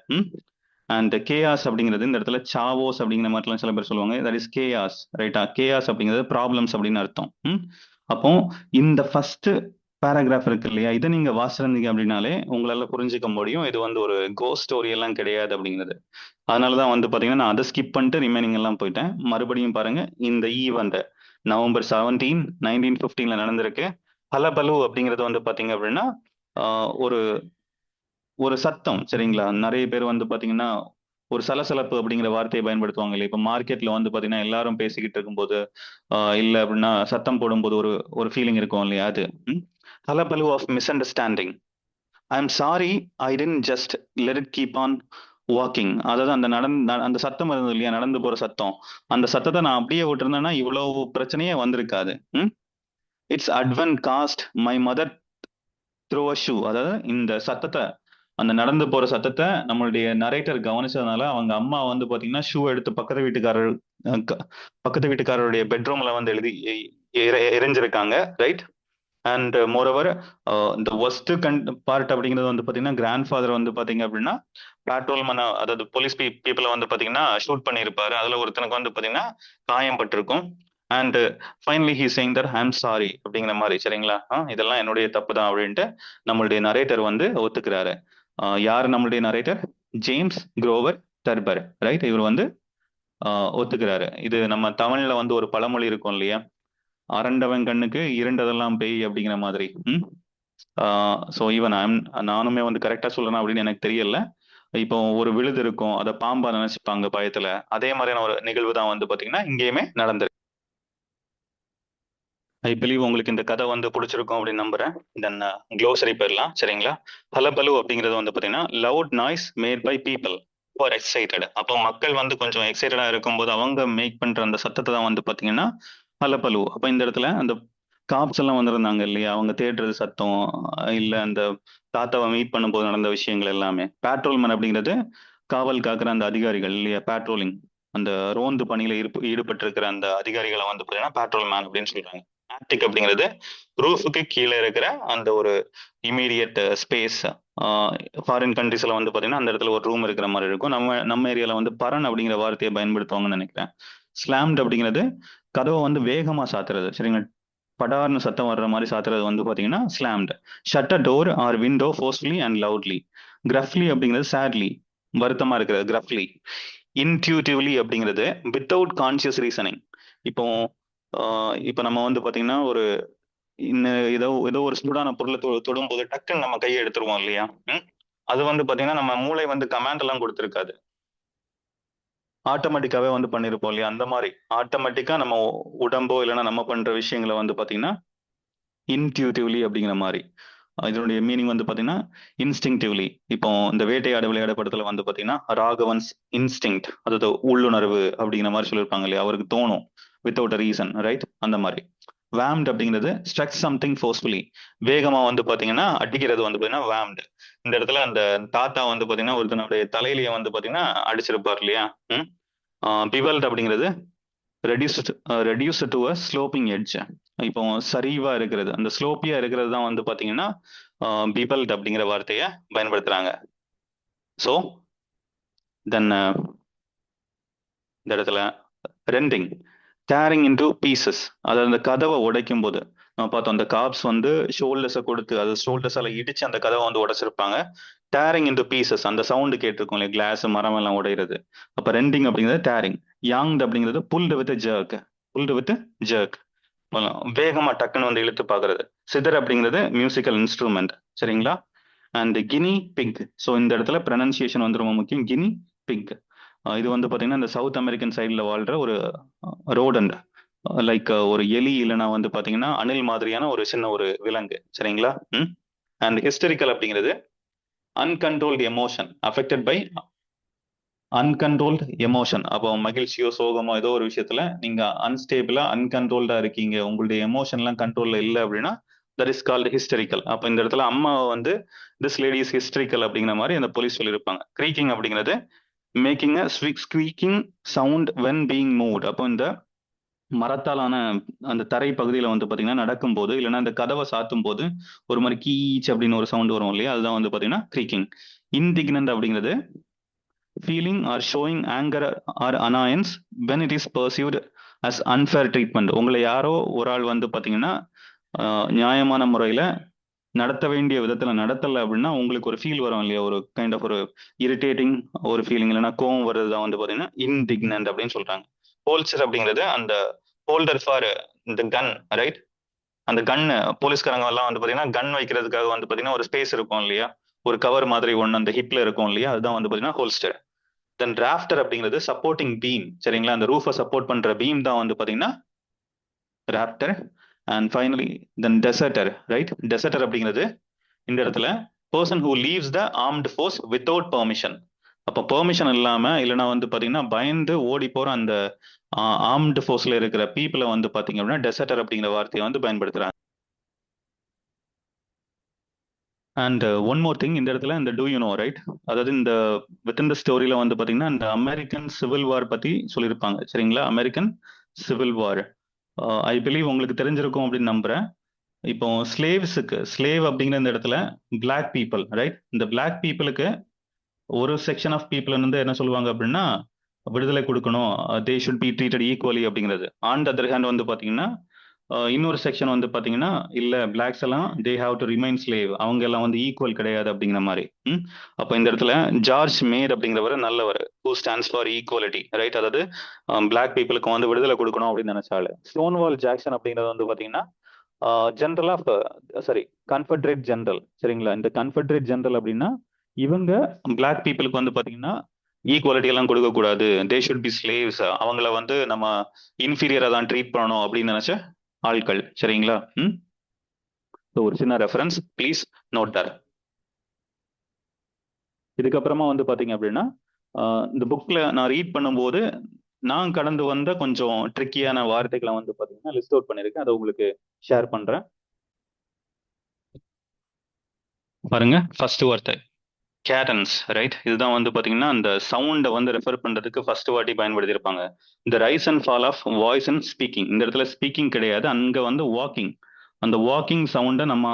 அண்ட் கேயாஸ் அப்படிங்கிறது இந்த இடத்துல சாவோஸ் அப்படிங்கிற மாதிரிலாம் சில பேர் சொல்லுவாங்க. தட் இஸ் கேயாஸ், ரைட்டா? கேயாஸ் அப்படிங்கிறது ப்ராப்ளம்ஸ் அப்படின்னு அர்த்தம். அப்போ இந்த ஃபர்ஸ்ட் பேராகிராஃப் இருக்கு இல்லையா, இதை நீங்க வாசிச்சிருந்தீங்க அப்படின்னாலே உங்களால புரிஞ்சுக்க முடியும் இது வந்து ஒரு கோஸ்ட் ஸ்டோரி எல்லாம் கிடையாது அப்படிங்கிறது. அதனாலதான் வந்து பாத்தீங்கன்னா நான் அதை ஸ்கிப் பண்ணிட்டு ரிமைனிங் எல்லாம் போயிட்டேன். மறுபடியும் பாருங்க, இந்த ஈவெண்ட் நவம்பர் 17, 1915 நடந்திருக்கு. ஹலபலு அப்படிங்கிறது வந்து பாத்தீங்க அப்படின்னா ஒரு ஒரு சத்தம், சரிங்களா? நிறைய பேர் வந்து பாத்தீங்கன்னா ஒரு சலசலப்பு அப்படிங்கிற வார்த்தையை பயன்படுத்துவாங்க இல்லையா? இப்ப மார்க்கெட்ல வந்து பாத்தீங்கன்னா எல்லாரும் பேசிக்கிட்டு இருக்கும்போது இல்ல அப்படின்னா சத்தம் போடும்போது ஒரு ஒரு ஃபீலிங் இருக்கும் இல்லையா? அது hullabaloo of misunderstanding. I am sorry, I didn't just let it keep on walking. அதாவது அந்த சத்தம் இருந்தது இல்லையா, நடந்து போற சத்தம், அந்த சத்தத்தை நான் அப்படியே விட்டுருந்தேன்னா இவ்வளவு பிரச்சனையே வந்திருக்காது. It's advent cost my mother throw a shoe. அதாவது இந்த சத்தத்தை, அந்த நடந்து போற சத்தத்தை நம்மளுடைய நரேட்டர் கவனிச்சதுனால அவங்க அம்மா வந்து பாத்தீங்கன்னா ஷூ எடுத்து பக்கத்து வீட்டுக்காரருடைய பெட்ரூம்ல வந்து எழுதி எரிஞ்சிருக்காங்க, ரைட்? அண்ட் மோரோவர் இந்த ஒஸ்ட் பார்ட் அப்படிங்கிறது வந்து பாத்தீங்கன்னா கிராண்ட் ஃபாதர் வந்து பாத்தீங்க அப்படின்னா பேட்ரோல் அதாவது போலீஸ் பீப்புளை வந்து பாத்தீங்கன்னா ஷூட் பண்ணியிருப்பாரு. அதுல ஒருத்தனுக்கு வந்து பாத்தீங்கன்னா காயம் பட்டிருக்கும். And finally he saying that I am sorry அப்படிங்கிற மாதிரி, சரிங்களா? இதெல்லாம் என்னுடைய தப்பு தான் அப்படின்ட்டு நம்மளுடைய நரேட்டர் வந்து ஒத்துக்கிறாரு. யார் நம்மளுடைய narrator? James Grover Thurber, right? இவர் வந்து ஒத்துக்கிறாரு. இது நம்ம தமிழ்ல வந்து ஒரு பழமொழி இருக்கும் இல்லையா, அரண்டவன் கண்ணுக்கு இருண்டதெல்லாம் பேய் அப்படிங்கிற மாதிரி. ஸோ ஈவன் நானுமே வந்து கரெக்டா சொல்றேன் அப்படின்னு எனக்கு தெரியல. இப்போ ஒரு விழுது இருக்கும், அதை பாம்பா நினைச்சுப்பாங்க பயத்துல. அதே மாதிரியான ஒரு நிகழ்வு தான் வந்து பாத்தீங்கன்னா இங்கேயுமே நடந்திருக்கு. ஐ பிலீவ் உங்களுக்கு இந்த கதை வந்து பிடிச்சிருக்கும் அப்படின்னு நம்புறேன். தென் க்ளோசரி போயிடலாம், சரிங்களா? ஹலபலு அப்படிங்கிறது வந்து பாத்தீங்கன்னா loud noise made by people for excited. அப்போ மக்கள் வந்து கொஞ்சம் எக்ஸைட்டடா இருக்கும்போது அவங்க மேக் பண்ற அந்த சத்தத்தை தான் வந்து பாத்தீங்கன்னா ஹலபலு. அப்ப இந்த இடத்துல அந்த காப்ஸ் எல்லாம் வந்திருந்தாங்க இல்லையா, அவங்க தேடுறது சத்தம், இல்ல அந்த தாத்தாவை மீட் பண்ணும்போது நடந்த விஷயங்கள் எல்லாமே. பேட்ரோல்மேன் அப்படிங்கிறது காவல் காக்குற அந்த அதிகாரிகள் இல்லையா, பேட்ரோலிங், அந்த ரோந்து பணியில ஈடுபட்டு இருக்கிற அந்த அதிகாரிகளை வந்து பாத்தீங்கன்னா பேட்ரோல் மேன் அப்படின்னு சொல்றாங்க. ஆர்டிக் அப்படிங்கிறது ரூஃபுக்கு கீழே இருக்கிற அந்த ஒரு இமீடியட் ஸ்பேஸ். ஃபாரின் கண்ட்ரீஸ்ல வந்து பாத்தீங்கன்னா அந்த இடத்துல ஒரு ரூம் இருக்கிற மாதிரி இருக்கும். நம்ம ஏரியால வந்து பரன் அப்படிங்கிற வார்த்தையை பயன்படுத்துவாங்கன்னு நினைக்கிறேன். ஸ்லாம்ட் அப்படிங்கிறது கதவை வந்து வேகமா சாத்துறது, சரிங்களா? படார்னு சத்தம் வர்ற மாதிரி சாத்துறது வந்து பாத்தீங்கன்னா slammed. Shut a door or window forcefully and loudly. Gruffly அப்படிங்கிறது சேட்லி, வருத்தமா இருக்கிறது, கிரஃப்லி. இன்ட்யூட்டிவ்லி அப்படிங்கிறது வித்தவுட் கான்சியஸ் ரீசனிங். இப்போ இப்போ நம்ம வந்து பாத்தீங்கன்னா ஒரு ஏதோ ஏதோ ஒரு சூடான பொருளை தொடும்போது டக்குன்னு நம்ம கையை எடுத்துருவோம் இல்லையா? அது வந்து பாத்தீங்கன்னா நம்ம மூளை வந்து கமாண்ட் எல்லாம் கொடுத்துருக்காது, ஆட்டோமேட்டிக்காவே வந்து பண்ணிருப்போம் இல்லையா? அந்த மாதிரி ஆட்டோமேட்டிக்கா நம்ம உடம்போ இல்லைன்னா நம்ம பண்ற விஷயங்களை வந்து பாத்தீங்கன்னா இன்ட்யூட்டிவ்லி அப்படிங்கிற மாதிரி. இதனுடைய மீனிங் வந்து பாத்தீங்கன்னா இன்ஸ்டிங்டிவ்லி. இப்போ இந்த வேட்டையாடு விளையாட படத்துல வந்து பாத்தீங்கன்னா ராகவன்ஸ் இன்ஸ்டிங், அதாவது உள்ளுணர்வு அப்படிங்கிற மாதிரி சொல்லியிருப்பாங்க இல்லையா, அவருக்கு தோணும் வித்தவுட் அ ரீசன், ரைட்? அந்த மாதிரி. வேம்ட் அப்படிங்கிறது ஸ்ட்ரக் சம்திங் ஃபோர்ஸ்ஃபுல்லி, வேகமா வந்து பாத்தீங்கன்னா அடிக்கிறது வந்து பாத்தீங்கன்னா வேம்ட். இந்த இடத்துல அந்த தாத்தா வந்து பாத்தீங்கன்னா ஒருத்தனுடைய தலையிலேயே வந்து பாத்தீங்கன்னா அடிச்சிருப்பார் இல்லையா? பிவல்ட் அப்படிங்கிறது reduce to a sloping edge. இப்போ சரிவா இருக்கிறது, அந்த ஸ்லோப்பியா இருக்கிறது தான் வந்து பாத்தீங்கன்னா பிபல்ட் அப்படிங்கிற வார்த்தையை பயன்படுத்துறாங்க. ஸோ தென் இந்த இடத்துல ரெண்டிங், டேரிங் இன்டு பீசஸ், அதாவது அந்த கதவை உடைக்கும் போது நம்ம பார்த்தோம், அந்த காப்ஸ் வந்து ஷோல்டர்ஸை கொடுத்து அது ஷோல்டர்ஸால இடிச்சு அந்த கதவை வந்து உடைச்சிருப்பாங்க. டேரிங் இன்டு பீசஸ், அந்த சவுண்டு கேட்டிருக்கோம் இல்லையா, கிளாஸ் மரம் எல்லாம் உடையிறது. அப்ப ரெண்டிங் அப்படிங்கிறது டேரிங். யாங்ட் அப்படிங்கிறது pulled with jerk, pulled with jerk, வேகமா டக்குன்னு வந்து இழுத்து பாக்குறது. சிதர் அப்படிங்கிறது மியூசிக்கல் இன்ஸ்ட்ருமெண்ட், சரிங்களா. அண்ட் கினி பிக், ஸோ இந்த இடத்துல ப்ரனன்சியேஷன் வந்து ரொம்ப முக்கியம். கினி பிக், இது வந்து பாத்தீங்கன்னா இந்த சவுத் அமெரிக்கன் சைடில் வாழ்ற ஒரு ரோடண்ட், லைக் ஒரு எலி இல்லைன்னா வந்து பாத்தீங்கன்னா அணில் மாதிரியான ஒரு சின்ன ஒரு விலங்கு, சரிங்களா. அண்ட் ஹிஸ்டரிக்கல் அப்படிங்கிறது uncontrolled emotion, affected by uncontrolled emotion. அப்போ மகிழ்ச்சியோ சோகமோ ஏதோ ஒரு விஷயத்துல நீங்க அன்ஸ்டேபிளா அன்கண்ட்ரோல்டா இருக்கீங்க, உங்களுடைய எமோஷன் எல்லாம் கண்ட்ரோல்ல இல்லை அப்படின்னா தட் இஸ் கால்டு ஹிஸ்டரிக்கல். அப்போ இந்த இடத்துல அம்மாவை வந்து திஸ் லேடி இஸ் ஹிஸ்டரிக்கல் அப்படிங்கிற மாதிரி அந்த போலீஸ் சொல்லியிருப்பாங்க. க்ரீக்கிங் அப்படிங்கிறது making a squeaking sound when being moved. அப்போ இந்த மரத்தாலான அந்த தரை பகுதியில வந்து பாத்தீங்கன்னா நடக்கும்போது இல்லைன்னா அந்த கதவை சாத்தும் போது ஒரு மாதிரி கீச் அப்படின்னு ஒரு சவுண்ட் வரும் இல்லையா, அதுதான் வந்து பாத்தீங்கன்னா க்ரீக்கிங். இன்டிக்னன்ட் அப்படிங்கிறது feeling or showing anger or annoyance when it is perceived as unfair treatment. உங்களை யாரோ ஒரு ஆள் வந்து பாத்தீங்கன்னா நியாயமான முறையில நடத்த வேண்டிய விதத்துல நடத்தல அப்படின்னா உங்களுக்கு ஒரு ஃபீல் வரும் இல்லையா, ஒரு கைண்ட் ஆஃப் ஒரு இரிட்டேட்டிங் ஒரு ஃபீலிங், இல்லைன்னா கோவம் வருதுதான் வந்து பாத்தீங்கன்னா இன்டிக்னன்ட் அப்படின்னு சொல்றாங்க. ஹோல்ஸ்டர் அப்படிங்கிறது அந்த ஹோல்டர் ஃபார் இந்த கன், ரைட். அந்த கன், போலீஸ்காரங்க எல்லாம் வந்து பாத்தீங்கன்னா கன் வைக்கிறதுக்காக வந்து பாத்தீங்கன்னா ஒரு ஸ்பேஸ் இருக்கும் இல்லையா, ஒரு கவர் மாதிரி ஒன்று அந்த ஹிப்ல இருக்கும் இல்லையா, அதுதான் வந்து பாத்தீங்கன்னா ஹோல்ஸ்டர். தென் ராஃப்டர் அப்படிங்கிறது சப்போர்ட்டிங் பீம், சரிங்களா. அந்த ரூஃபை சப்போர்ட் பண்ற பீம் தான் வந்து பாத்தீங்கன்னா rafter. And finally then deserter, right. Deserter அப்படிங்கிறது இந்த இடத்துல person who leaves the armed force without permission. அப்போ பெர்மிஷன் இல்லாம இல்லைன்னா வந்து பாத்தீங்கன்னா பயந்து ஓடி போற அந்த ஆர்ம்டு ஃபோர்ஸ்ல இருக்கிற பீப்புளை வந்து பாத்தீங்க அப்படின்னா டெசர்டர் அப்படிங்கிற வார்த்தையை வந்து பயன்படுத்துறாங்க. அண்ட் ஒன் மோர் திங், இந்த இடத்துல இந்த டூ யூ நோ, ரைட், அதாவது இந்த வித்தின் த ஸ்டோரியில வந்து பாத்தீங்கன்னா இந்த அமெரிக்கன் சிவில் வார் பத்தி சொல்லியிருப்பாங்க, சரிங்களா. American civil war I believe உங்களுக்கு தெரிஞ்சிருக்கும் அப்படின்னு நம்புறேன். இப்போ ஸ்லேவ்ஸுக்கு, ஸ்லேவ் அப்படிங்கிற இந்த இடத்துல பிளாக் பீப்புள், ரைட். இந்த பிளாக் பீப்புளுக்கு ஒரு செக்ஷன் ஆஃப் பீப்புள் வந்து என்ன சொல்லுவாங்க அப்படின்னா விடுதலை கொடுக்கணும், they should be treated equally அப்படிங்கிறது. ஆன் த அதர் ஹேண்ட் வந்து பாத்தீங்கன்னா இன்னொரு செக்ஷன் வந்து பாத்தீங்கன்னா இல்ல பிளாக்ஸ் எல்லாம் they have to remain slave, அவங்க எல்லாம் வந்து ஈக்குவல் கிடையாது அப்படிங்கிற மாதிரி. அப்போ இந்த இடத்துல ஜார்ஜ் மேட் அப்படிங்கிறவர் நல்லவர், who stands for equality, right. அதாவது பிளாக் பீப்புளுக்கு வந்து விடுதலை கொடுக்கணும் அப்படின்னு நினைச்சாரு. ஸ்டோன்வால் ஜாக்சன் அப்படிங்கிறது வந்து பாத்தீங்கன்னா general of sorry confederate general, சரிங்களா. இந்த கன்ஃபெடரேட் ஜெனரல் அப்படின்னா இவங்க பிளாக் பீப்புளுக்கு வந்து பாத்தீங்கன்னா ஈக்குவாலிட்டி எல்லாம் கொடுக்க கூடாது, தே ஷுட் பி ஸ்லேவ்ஸ், அவங்கள வந்து நம்ம இன்ஃபீரியரா தான் ட்ரீட் பண்ணணும் அப்படின்னு நினைச்ச ஆட்கள், சரிங்களா. ஒரு சின்ன ரெஃபரன்ஸ் ப்ளீஸ் நோட் தர். இதுக்கப்புறமா வந்து பாத்தீங்க அப்படின்னா இந்த புக்ல நான் ரீட் பண்ணும்போது நான் கடந்து வந்த கொஞ்சம் ட்ரிக்கியான வார்த்தைகளை வந்து பாத்தீங்கன்னா லிஸ்ட் அவுட் பண்ணிருக்கேன், அதை உங்களுக்கு ஷேர் பண்றேன். பாருங்க, ஃபர்ஸ்ட் வார்த்தை கேடன்ஸ், ரைட். இதுதான் வந்து பாத்தீங்கன்னா அந்த சவுண்டை வந்து ரெஃபர் பண்றதுக்கு ஃபர்ஸ்ட் வாட்டி பயன்படுத்தியிருப்பாங்க. இந்த rise and fall of voice and speaking, இந்த இடத்துல ஸ்பீக்கிங் கிடையாது, அங்க வந்து வாக்கிங், அந்த வாக்கிங் சவுண்டை நம்ம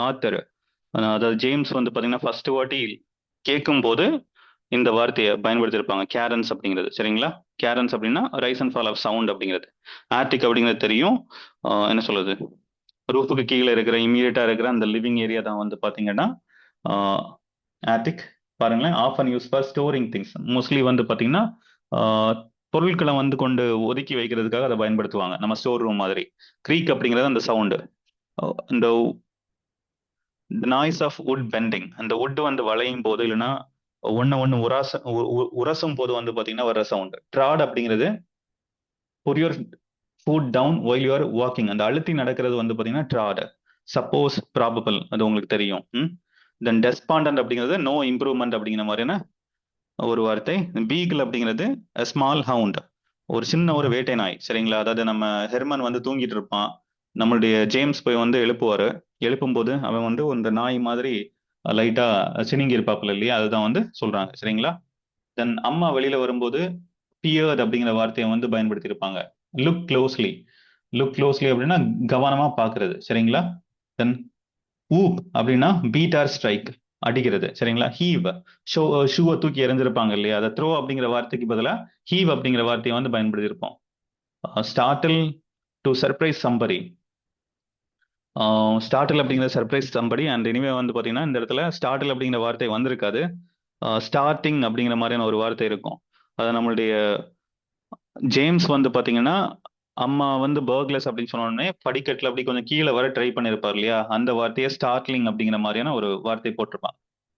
ஆத்தர் அதாவது ஜேம்ஸ் வந்து பாத்தீங்கன்னா ஃபர்ஸ்ட் வாட்டி கேட்கும் போது இந்த வார்த்தையை பயன்படுத்தியிருப்பாங்க, கேரன்ஸ் அப்படிங்கிறது, சரிங்களா. கேரன்ஸ் அப்படின்னா rise and fall of sound அப்படிங்கிறது. ஆர்டிக் அப்படிங்கிறது தெரியும், என்ன சொல்றது, ரூஃபுக்கு கீழே இருக்கிற இமீடியட்டா இருக்கிற அந்த லிவிங் ஏரியா தான் வந்து பாத்தீங்கன்னா ஆட்டிக். பாருங்களேன், often use for storing things, mostly வந்து பாத்தீங்கன்னா பொருட்களை வந்து கொண்டு ஒதுக்கி வைக்கிறதுக்காக அதை பயன்படுத்துவாங்க, நம்ம ஸ்டோர் ரூம் மாதிரி. க்ரீக் அப்படிங்கிறது அந்த சவுண்டு. இந்த நாய்ஸ் ஆஃப் வுட் பெண்டிங், அந்த வுட் வந்து வளையும் போது இல்லைன்னா ஒன்னு உரசும் போது வந்து பாத்தீங்கன்னா வர்ற சவுண்ட். ட்ராட் அப்படிங்கிறது put your foot down while you're walking, அந்த அழுத்தி நடக்கிறது வந்து பாத்தீங்கன்னா ட்ராட். சப்போஸ், ப்ராபபிள், அது உங்களுக்கு தெரியும். தென் டெஸ்பாண்டன்ட் அப்படிங்கிறது நோ இம்ப்ரூவ்மெண்ட் அப்படிங்கிற மாதிரியான ஒரு வார்த்தை. பீகிள் அப்படிங்கிறது ஸ்மால் ஹவுண்ட், ஒரு சின்ன ஒரு வேட்டை நாய், சரிங்களா. அதாவது நம்ம ஹெர்மன் வந்து தூங்கிட்டு இருப்பான், நம்மளுடைய ஜேம்ஸ் போய் வந்து எழுப்புவாரு, எழுப்பும்போது அவன் வந்து இந்த நாய் மாதிரி லைட்டா சினிங்கி இருப்பாப்புல இல்லையா, அதுதான் வந்து சொல்றாங்க, சரிங்களா. தென் அம்மா வெளியில வரும்போது பியர்ட் அப்படிங்கிற வார்த்தையை வந்து பயன்படுத்தியிருப்பாங்க. லுக் க்ளோஸ்லி, லுக் க்ளோஸ்லி அப்படின்னா கவனமா பாக்குறது, சரிங்களா. தென் ஊப் அப்படின்னா பீட் ஆர் ஸ்ட்ரைக், அடிக்கிறது, சரிங்களா. ஹீவ், ஷூவை தூக்கி எறிஞ்சிருப்பாங்க இல்லையா, அதை த்ரோ அப்படிங்கிற வார்த்தைக்கு பதிலாக ஹீவ் அப்படிங்கிற வார்த்தையை வந்து பயன்படுத்தியிருப்போம். ஸ்டார்டில் டு சர்ப்ரைஸ் சம்பரி. ஸ்டார்டில் அப்படிங்கிற சர்ப்ரைஸ் சம்படி அண்ட் இனிமே வந்து பார்த்தீங்கன்னா இந்த இடத்துல ஸ்டார்டில் அப்படிங்கிற வார்த்தை வந்திருக்காது. ஸ்டார்டிங் அப்படிங்கிற மாதிரியான ஒரு வார்த்தை இருக்கும். அது நம்மளுடைய ஜேம்ஸ் வந்து பார்த்தீங்கன்னா அம்மா வந்து பர்க்லஸ் அப்படின்னு சொன்ன உடனே படிக்கட்டில் அப்படி கொஞ்சம் கீழே வர ட்ரை பண்ணியிருப்பார் இல்லையா, அந்த வார்த்தையை ஸ்டார்ட்லிங் அப்படிங்கிற மாதிரியான ஒரு வார்த்தை போட்டிருப்பான்.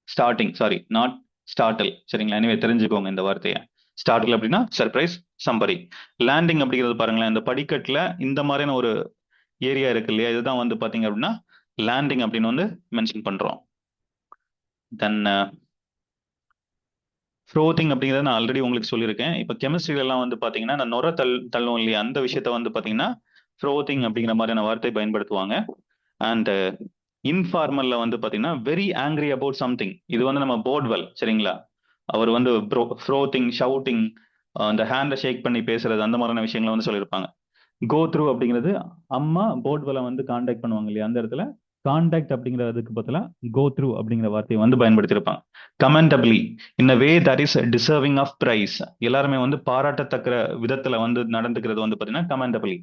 ஸ்டார்டிங், சாரி, நாட் ஸ்டார்டல், சரிங்களா? எனவே தெரிஞ்சுக்கோங்க இந்த வார்த்தையை. ஸ்டார்டல் அப்படின்னா சர்ப்ரைஸ் சம்பரி. லேண்டிங் அப்படிங்கிறது பாருங்களேன், இந்த படிக்கட்டுல இந்த மாதிரியான ஒரு ஏரியா இருக்கு இல்லையா, இதுதான் வந்து பாத்தீங்க அப்படின்னா லேண்டிங் அப்படின்னு வந்து மென்ஷன் பண்றோம். தென் ஃப்ரோத்திங் அப்படிங்கிறத நான் ஆல்ரெடி உங்களுக்கு சொல்லியிருக்கேன். இப்போ கெமிஸ்ட்ரியில எல்லாம் வந்து பாத்தீங்கன்னா நான் நுர தள்ளும் இல்லையா, அந்த விஷயத்த வந்து பாத்தீங்கன்னா ஃப்ரோத்திங் அப்படிங்கிற மாதிரியான வார்த்தை பயன்படுத்துவாங்க. அண்ட் இன்ஃபார்மல்ல வந்து பாத்தீங்கன்னா வெரி ஆங்கிரி அபவுட் சம்திங். இது வந்து நம்ம போர்ட்வெல், சரிங்களா? அவர் வந்து ஃப்ரோத்திங், ஷவுட்டிங், அந்த ஹேண்டை ஷேக் பண்ணி பேசுறது, அந்த மாதிரியான விஷயங்களை வந்து சொல்லியிருப்பாங்க. கோ த்ரூ அப்படிங்கிறது அம்மா போர்ட்வெலை வந்து காண்டாக்ட் பண்ணுவாங்க இல்லையா, அந்த இடத்துல காண்டாக்ட் அப்படிங்கிறதுக்கு பதிலா கோ த்ரூ அப்படிங்கிற வார்த்தையை வந்து பயன்படுத்தியிருப்பாங்க. Commendably in a way that is deserving of praise. எல்லாருமே வந்து பாராட்டத்தக்க விதத்துல வந்து நடந்துக்கிறது வந்து பாத்தீங்கன்னா கமெண்டபிளி.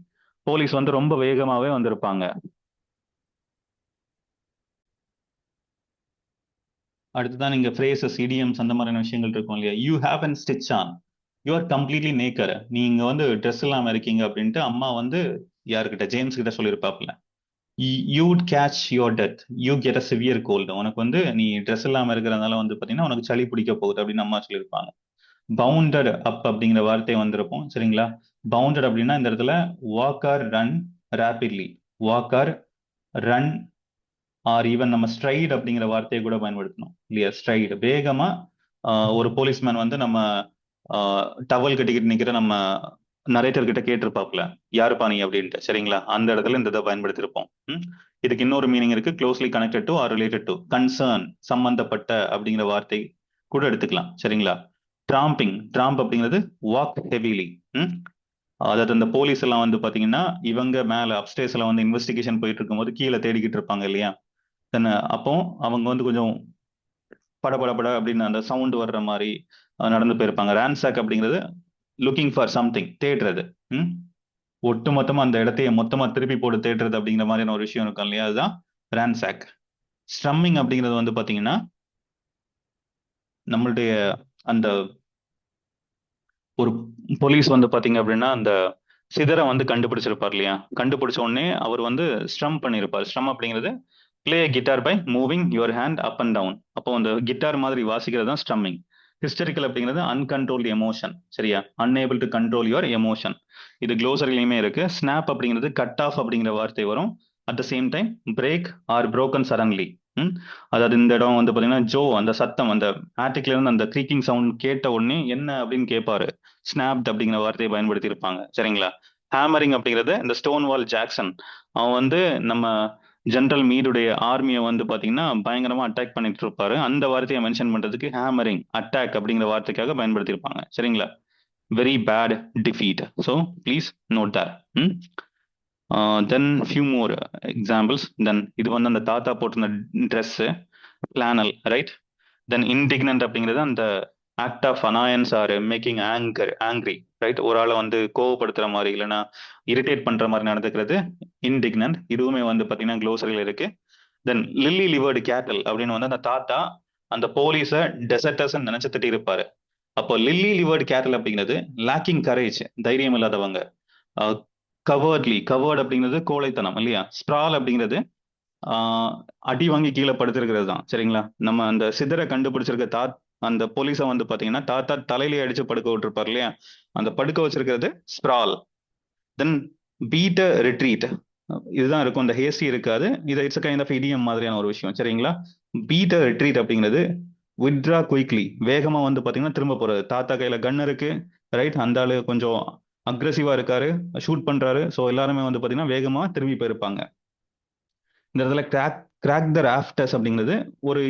போலீஸ் வந்து ரொம்ப வேகமாவே வந்திருப்பாங்க. அடுத்துதான் நீங்க ஃப்ரேசஸ், இடியம்ஸ், அந்த மாதிரியான விஷயங்கள் இருக்கும் இல்லையா. You have an stitch on, you are completely நேக்கர். நீங்க வந்து ட்ரெஸ் இல்லாம இருக்கீங்க அப்படின்ட்டு அம்மா வந்து யாருக்கிட்ட, ஜேம்ஸ் கிட்ட சொல்லியிருப்பாப்ல. You'd catch your death, you get a severe cold. உனக்கு வந்து நீ ட்ரெஸ் இல்லாம இருக்கிறதுனால வந்து பாத்தீங்கன்னா உனக்கு சளி பிடிக்க போகுது அப்படின்னு அம்மா சொல்லியிருப்பாங்க. பவுண்டட் அப் அப்படிங்கிற வார்த்தை வந்திருக்கும், சரிங்களா? பவுண்டட் அப்படின்னா இந்த இடத்துல walk R run rapidly, walk R run R even நம்ம ஸ்ட்ரைட் அப்படிங்கிற வார்த்தையை கூட பயன்படுத்தணும் இல்லையா. ஸ்ட்ரைட் வேகமா, ஒரு போலீஸ்மேன் வந்து நம்ம டவல் கட்டிக்கிட்டு நிக்கிற நம்ம நரேட்டர் கிட்ட கேட்டிருப்பாப்ல, யாருப்பா நீ அப்படின்ட்டு, சரிங்களா? அந்த இடத்துல இந்த இதை பயன்படுத்தியிருப்போம். இதுக்கு இன்னொரு மீனிங் இருக்கு, closely connected to or related to, concern, சம்பந்தப்பட்ட அப்படிங்கிற வார்த்தை கூட எடுத்துக்கலாம், சரிங்களா? ட்ராம்பிங், ட்ராம்ப் அப்படிங்கிறது வாக் ஹெவிலி. அதாவது இந்த போலீஸ் எல்லாம் வந்து பாத்தீங்கன்னா இவங்க மேல அப்ஸ்டேஸ்ல வந்து இன்வெஸ்டிகேஷன் போயிட்டு இருக்கும்போது கீழே தேடிக்கிட்டு இருப்பாங்க இல்லையா. தென் அப்போ அவங்க வந்து கொஞ்சம் படபடபட அப்படின்னு அந்த சவுண்ட் வர்ற மாதிரி நடந்து போயிருப்பாங்க. ரான்சாக் அப்படிங்கிறது லுக்கிங் ஃபார் சம்திங், தேடுறது. ம் ஒட்டு மொத்தமா அந்த இடத்தையே மொத்தமா திருப்பி போட்டு தேடுறது அப்படிங்கிற மாதிரியான ஒரு விஷயம் இருக்கும் இல்லையா, அதுதான் ரான்சாக். ஸ்ட்ரம்மிங் அப்படிங்கிறது வந்து பாத்தீங்கன்னா நம்மளுடைய அந்த ஒரு போலீஸ் வந்து பாத்தீங்க அப்படின்னா அந்த சிதரை வந்து கண்டுபிடிச்சிருப்பார் இல்லையா, கண்டுபிடிச்ச உடனே அவர் வந்து ஸ்ட்ரம் பண்ணியிருப்பார். ஸ்ட்ரம் அப்படிங்கிறது play guitar by moving your hand up and down. அப்போ அந்த கிட்டார் மாதிரி வாசிக்கிறது தான் ஸ்ட்ரம்மிங். ஹிஸ்டரிக்கல் அப்படிங்கிறது அன்கண்ட்ரோல்டு எமோஷன், சரியா? Unable to control your emotion. இது க்ளோசரிலையுமே இருக்கு. ஸ்னாப் அப்படிங்கிறது கட் ஆஃப் அப்படிங்கிற வார்த்தை வரும். At the same time break R broken suddenly. அதாவது இந்த இடம் வந்து பாத்தீங்கன்னா ஜோ, அந்த சத்தம், அந்த ஆட்டிக்ல இருந்து அந்த க்ரீக்கிங் சவுண்ட் கேட்ட உடனே என்ன அப்படின்னு கேட்பாரு. ஸ்னாப்ட் அப்படிங்கிற வார்த்தையை பயன்படுத்தி இருப்பாங்க, சரிங்களா? ஹேமரிங் அப்படிங்கிறது இந்த ஸ்டோன் வால் ஜாக்சன், அவன் வந்து நம்ம ஜெனரல் மீடுடைய ஆர்மியை வந்து பாத்தீங்கன்னா பயங்கரமா அட்டாக் பண்ணிட்டு இருப்பாரு. அந்த வார்த்தையை மென்ஷன் பண்றதுக்கு ஹேமரிங், அட்டாக் அப்படிங்கிற வார்த்தைக்காக பயன்படுத்தியிருப்பாங்க, சரிங்களா? Very bad defeat. So please note that. Then few more examples. Then இது வந்து அந்த தாத்தா போட்டிருந்த ட்ரெஸ்ஸு, பிளானல், ரைட்? தென் இன்டிக்னன்ட் அப்படிங்கிறது அந்த act of annoyance or making angry, right? ஒரு ஆளை வந்து கோவப்படுத்துற மாதிரி இல்லைன்னா இரிட்டேட் பண்ற மாதிரி நடந்துக்கிறது இன்டிக்னன்ட். இதுவுமே வந்து பாத்தீங்கன்னா க்ளோசரியில் இருக்கு. தென் லில்லி லிவர்டு கேட்டல் அப்படின்னு வந்து அந்த தாத்தா அந்த போலீஸை டெசர்டர்ஸ் நினைச்சு திட்டி இருப்பாரு. அப்போ லில்லி லிவர்டு கேட்டல் அப்படிங்கிறது லேக்கிங் கரேஜ், தைரியம் இல்லாதவங்க. கவர்ட்லி, கவர்ட் அப்படிங்கிறது கோழைத்தனம் இல்லையா. ஸ்ப்ரால் அப்படிங்கிறது அடி வாங்கி கீழே படுத்திருக்கிறது தான், சரிங்களா? நம்ம அந்த சிதற கண்டுபிடிச்சிருக்க அந்த போலீஸை வந்து பாத்தீங்கன்னா தாத்தா தலையிலேயே அடிச்சு படுக்க விட்டுருப்பாரு இல்லையா, அந்த படுக்க வச்சிருக்கிறது ஸ்ப்ரால். தென் பீட் ரிட்ரீட், இதுதான் இருக்கும், இந்த ஹேஸ்டி இருக்காது. இது இட்ஸ் கைண்ட் ஆஃப் இடியம் மாதிரியான ஒரு விஷயம், சரிங்களா? பீட் ரிட்ரீட் அப்படிங்கிறது வித்ரா குயிக்லி, வேகமா வந்து பாத்தீங்கன்னா திரும்ப போறது. தாத்தா கையில கன் இருக்கு, ரைட்? அந்த ஆளு கொஞ்சம் அக்ரெசிவா இருக்காரு, ஷூட் பண்றாரு. ஸோ எல்லாருமே வந்து பாத்தீங்கன்னா வேகமா திரும்பி போயிருப்பாங்க. இந்த இடத்துல கிராக் த ராஃப்டர்ஸ் அப்படிங்கிறது ஒரு,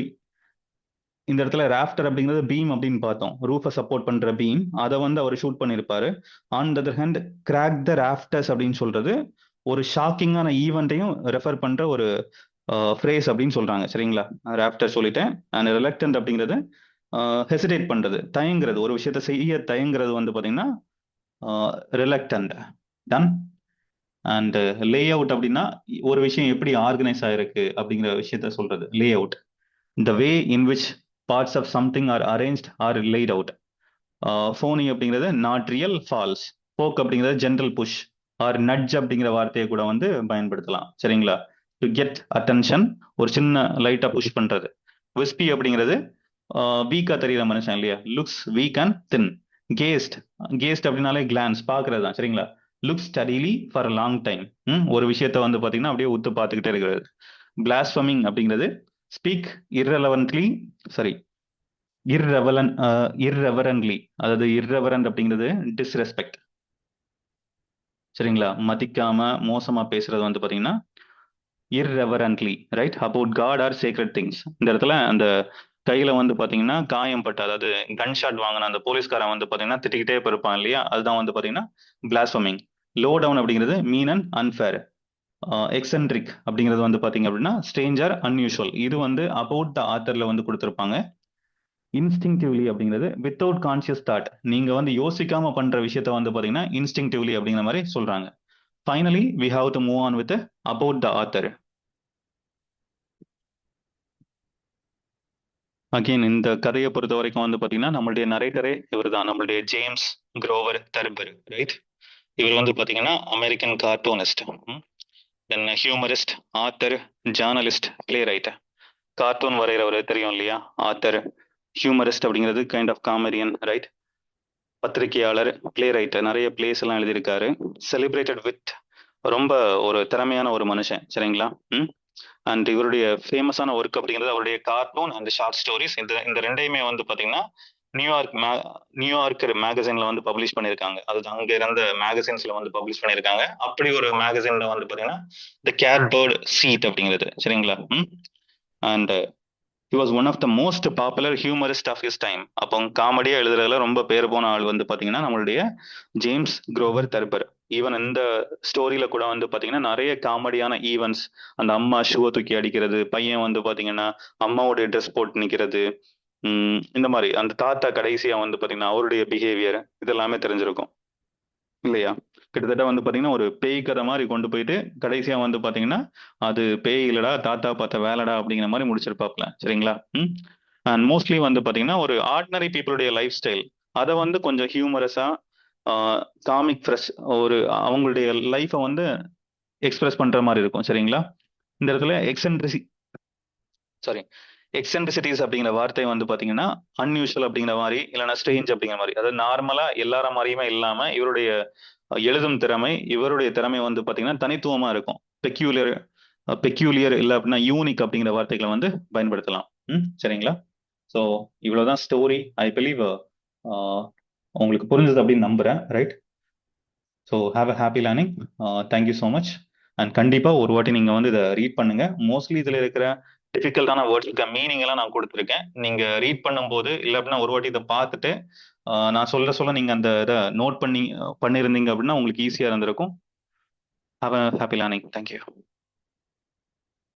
இந்த இடத்துல ராஃப்டர் அப்படிங்கிறது பீம் அப்படின்னு பார்த்தோம், ரூஃபை சப்போர்ட் பண்ற பீம், அதை வந்து அவர் ஷூட் பண்ணியிருப்பாரு. On the other hand crack the rafters அப்படின்னு சொல்றது ஒரு ஷாக்கிங்கான ஈவெண்ட்டையும் ரெஃபர் பண்ற ஒரு ஃப்ரேஸ் அப்படின்னு சொல்றாங்க, சரிங்களா? ராஃப்டர் சொல்லிட்டேன். அண்ட் ரிலக்டன்ட் அப்படிங்கிறது ஹெசிடேட் பண்றது, தயங்குறது, ஒரு விஷயத்த செய்ய தயங்குறது வந்து பாத்தீங்கன்னா reluctant. Done. And lay out அப்படின்னா ஒரு விஷயம் எப்படி ஆர்கனைஸ் ஆயிருக்கு அப்படிங்கிற விஷயத்த சொல்றது lay out. The way in which parts of something are arranged or laid out. Phony அப்படிங்கிறது நாட் ரியல், ஃபால்ஸ். போக் அப்படிங்கிறது ஜென்ரல் புஷ் ஆர் நட்ஜ் அப்படிங்கிற வார்த்தையை கூட வந்து பயன்படுத்தலாம். சரிங்களா? டு கெட் அட்டென்ஷன், ஒரு சின்ன லைட்டா புஷ் பண்றது. விஸ்பி அப்படிங்கிறது வீக்கா தெரியுற மனுஷன் இல்லையா, looks weak and thin. Gazed, gazed அப்படின்னாலே கிளான்ஸ், பாக்குறது தான். சரிங்களா? Looks steadily for long time. ஒரு விஷயத்த வந்து பாத்தீங்கன்னா அப்படியே உத்து பார்த்துக்கிட்டே இருக்கிறது. பிளாஸ்பமிங் அப்படிங்கிறது ஸ்பீக் irrelevantly, சாரி irreverently, அதாவது irreverent அப்படிங்கிறது டிஸ்ரெஸ்பெக்ட். சரிங்களா? மதிக்காம மோசமா பேசுறது வந்து பாத்தீங்கன்னா irreverently, right? About God or secret things. இந்த இடத்துல அந்த கையில வந்து பாத்தீங்கன்னா காயம் பட்ட, அதாவது கன் ஷாட் வாங்கின அந்த போலீஸ்காரன் வந்து பாத்தீங்கன்னா திட்டிக்கிட்டே இருப்பான் இல்லையா, அதுதான் வந்து பாத்தீங்கன்னா பிளாஸ்பமிங். லோ டவுன் அப்படிங்கிறது மீன் அண்ட் அன்ஃபேர். எக்ஸென்ட்ரிக் அப்படிங்கிறது வந்து பாத்தீங்க அப்படின்னா ஸ்ட்ரேஞ்சர், அன்யூஷுவல். இது வந்து அபவுட் த ஆத்தர்ல வந்து கொடுத்திருப்பாங்க. இன்ஸ்டிங்டிவ்லி அப்படிங்கிறது வித்தவுட் கான்சியஸ் தாட், நீங்க வந்து யோசிக்காம பண்ற விஷயத்த வந்து பாத்தீங்கன்னா இன்ஸ்டிங்டிவ்லி அப்படிங்கிற மாதிரி சொல்றாங்க. Finally we have to move on with about the author. Again இந்த கதையை பொறுத்த வரைக்கும் வந்து பாத்தீங்கன்னா நம்மளுடைய நரேட்டரே இவர் தான், நம்மளுடைய ஜேம்ஸ் குரோவர் தர்பர், ரைட்? இவர் வந்து பாத்தீங்கன்னா American cartoonist, then humorist, author, journalist, play writer. Cartoon வரைகிறவர் தெரியும் இல்லையா, ஆத்தர். ஹியூமரிஸ்ட் அப்படிங்கிறது கைண்ட் ஆஃப் காமெடியன், ரைட்? பத்திரிகையாளர், பிளே ரைட்டர், நிறைய பிளேஸ் எல்லாம் எழுதியிருக்காரு. செலிப்ரேட்டட் வித், ரொம்ப ஒரு திறமையான ஒரு மனுஷன். சரிங்களா? அண்ட் இவருடைய ஃபேமஸான ஒர்க் அப்படிங்கிறது அவருடைய கார்ட்டூன் அண்ட் ஷார்ட் ஸ்டோரிஸ். இந்த இந்த ரெண்டையுமே வந்து பாத்தீங்கன்னா நியூயார்க் நியூயார்க்கர் மேகசின்ல வந்து பப்ளிஷ் பண்ணியிருக்காங்க. அது அங்க இருந்த மேகசின்ஸ்ல வந்து பப்ளிஷ் பண்ணியிருக்காங்க. அப்படி ஒரு மேகசின்ல வந்து பாத்தீங்கன்னா த கேட் பேர்ட் சீட் அப்படிங்கிறது. சரிங்களா? And he was one of the most popular humorist of his time. அப்போ காமெடியா எழுதுறதுல ரொம்ப பேர் போன ஆள் வந்து பாத்தீங்கன்னா நம்மளுடைய ஜேம்ஸ் குரோவர் தர்பர். ஈவன் இந்த ஸ்டோரியில கூட வந்து பாத்தீங்கன்னா நிறைய காமெடியான ஈவெண்ட்ஸ், அந்த அம்மா ஷூவை தூக்கி அடிக்கிறது, பையன் வந்து பாத்தீங்கன்னா அம்மாவுடைய ட்ரெஸ் போட்டு நிக்கிறது, இந்த மாதிரி அந்த தாத்தா கடைசியா வந்து பாத்தீங்கன்னா அவருடைய பிஹேவியர், இதெல்லாமே தெரிஞ்சிருக்கும் இல்லையா? கிட்டத்தட்ட வந்து பாத்தீங்கன்னா ஒரு பேய் கதை மாதிரி கொண்டு போயிட்டு கடைசியா வந்து பாத்தீங்கன்னா அது பேய் இல்லடா, தாத்தா பார்த்த வேலைடா அப்படிங்கிற மாதிரி முடிச்சிருப்பாப்ல. சரிங்களா? அண்ட் மோஸ்ட்லி வந்து பாத்தீங்கன்னா ஒரு ஆர்டினரி பீப்புளுடைய லைஃப் ஸ்டைல், அதை வந்து கொஞ்சம் ஹியூமரஸா, காமிக் ஃப்ரெஷ், ஒரு அவங்களுடைய லைஃப்பை வந்து எக்ஸ்பிரஸ் பண்ற மாதிரி இருக்கும். சரிங்களா? இந்த இடத்துல சாரி எக்ஸென்ட்ரிசிட்டிஸ் அப்படிங்கிற வார்த்தை வந்து பாத்தீங்கன்னா அன்யூஷுவல் அப்படிங்கிற மாதிரி, இல்லைன்னா ஸ்ட்ரேஞ்ச் அப்படிங்கிற மாதிரி, அதாவது நார்மலா எல்லார மாதிரியுமே இல்லாம இவருடைய எழுதும் திறமை, இவருடைய திறமை வந்து பாத்தீங்கன்னா தனித்துவமா இருக்கும். பெக்யூலியர், பெக்யூலியர் இல்ல அப்படின்னா யூனிக் அப்படிங்கிற வார்த்தைகளை வந்து பயன்படுத்தலாம். சரிங்களா? ஸோ இவ்வளவுதான் ஸ்டோரி. ஐ பிலீவ் உங்களுக்கு புரிஞ்சது அப்படின்னு நம்புறேன், right? So have a happy learning. Thank you so much. And கண்டிப்பாக ஒரு வாட்டி நீங்கள் வந்து இதை ரீட் பண்ணுங்க. மோஸ்ட்லி இதில் இருக்கிற டிஃபிகல்ட்டான வேர்ட்ஸ் இருக்க மீனிங் எல்லாம் நான் கொடுத்துருக்கேன். நீங்கள் ரீட் பண்ணும்போது இல்லை அப்படின்னா ஒரு வாட்டி இதை பார்த்துட்டு நான் சொல்ல நீங்கள் அந்த இதை நோட் பண்ணியிருந்தீங்க அப்படின்னா உங்களுக்கு ஈஸியாக இருந்திருக்கும். Have a happy learning. Thank you.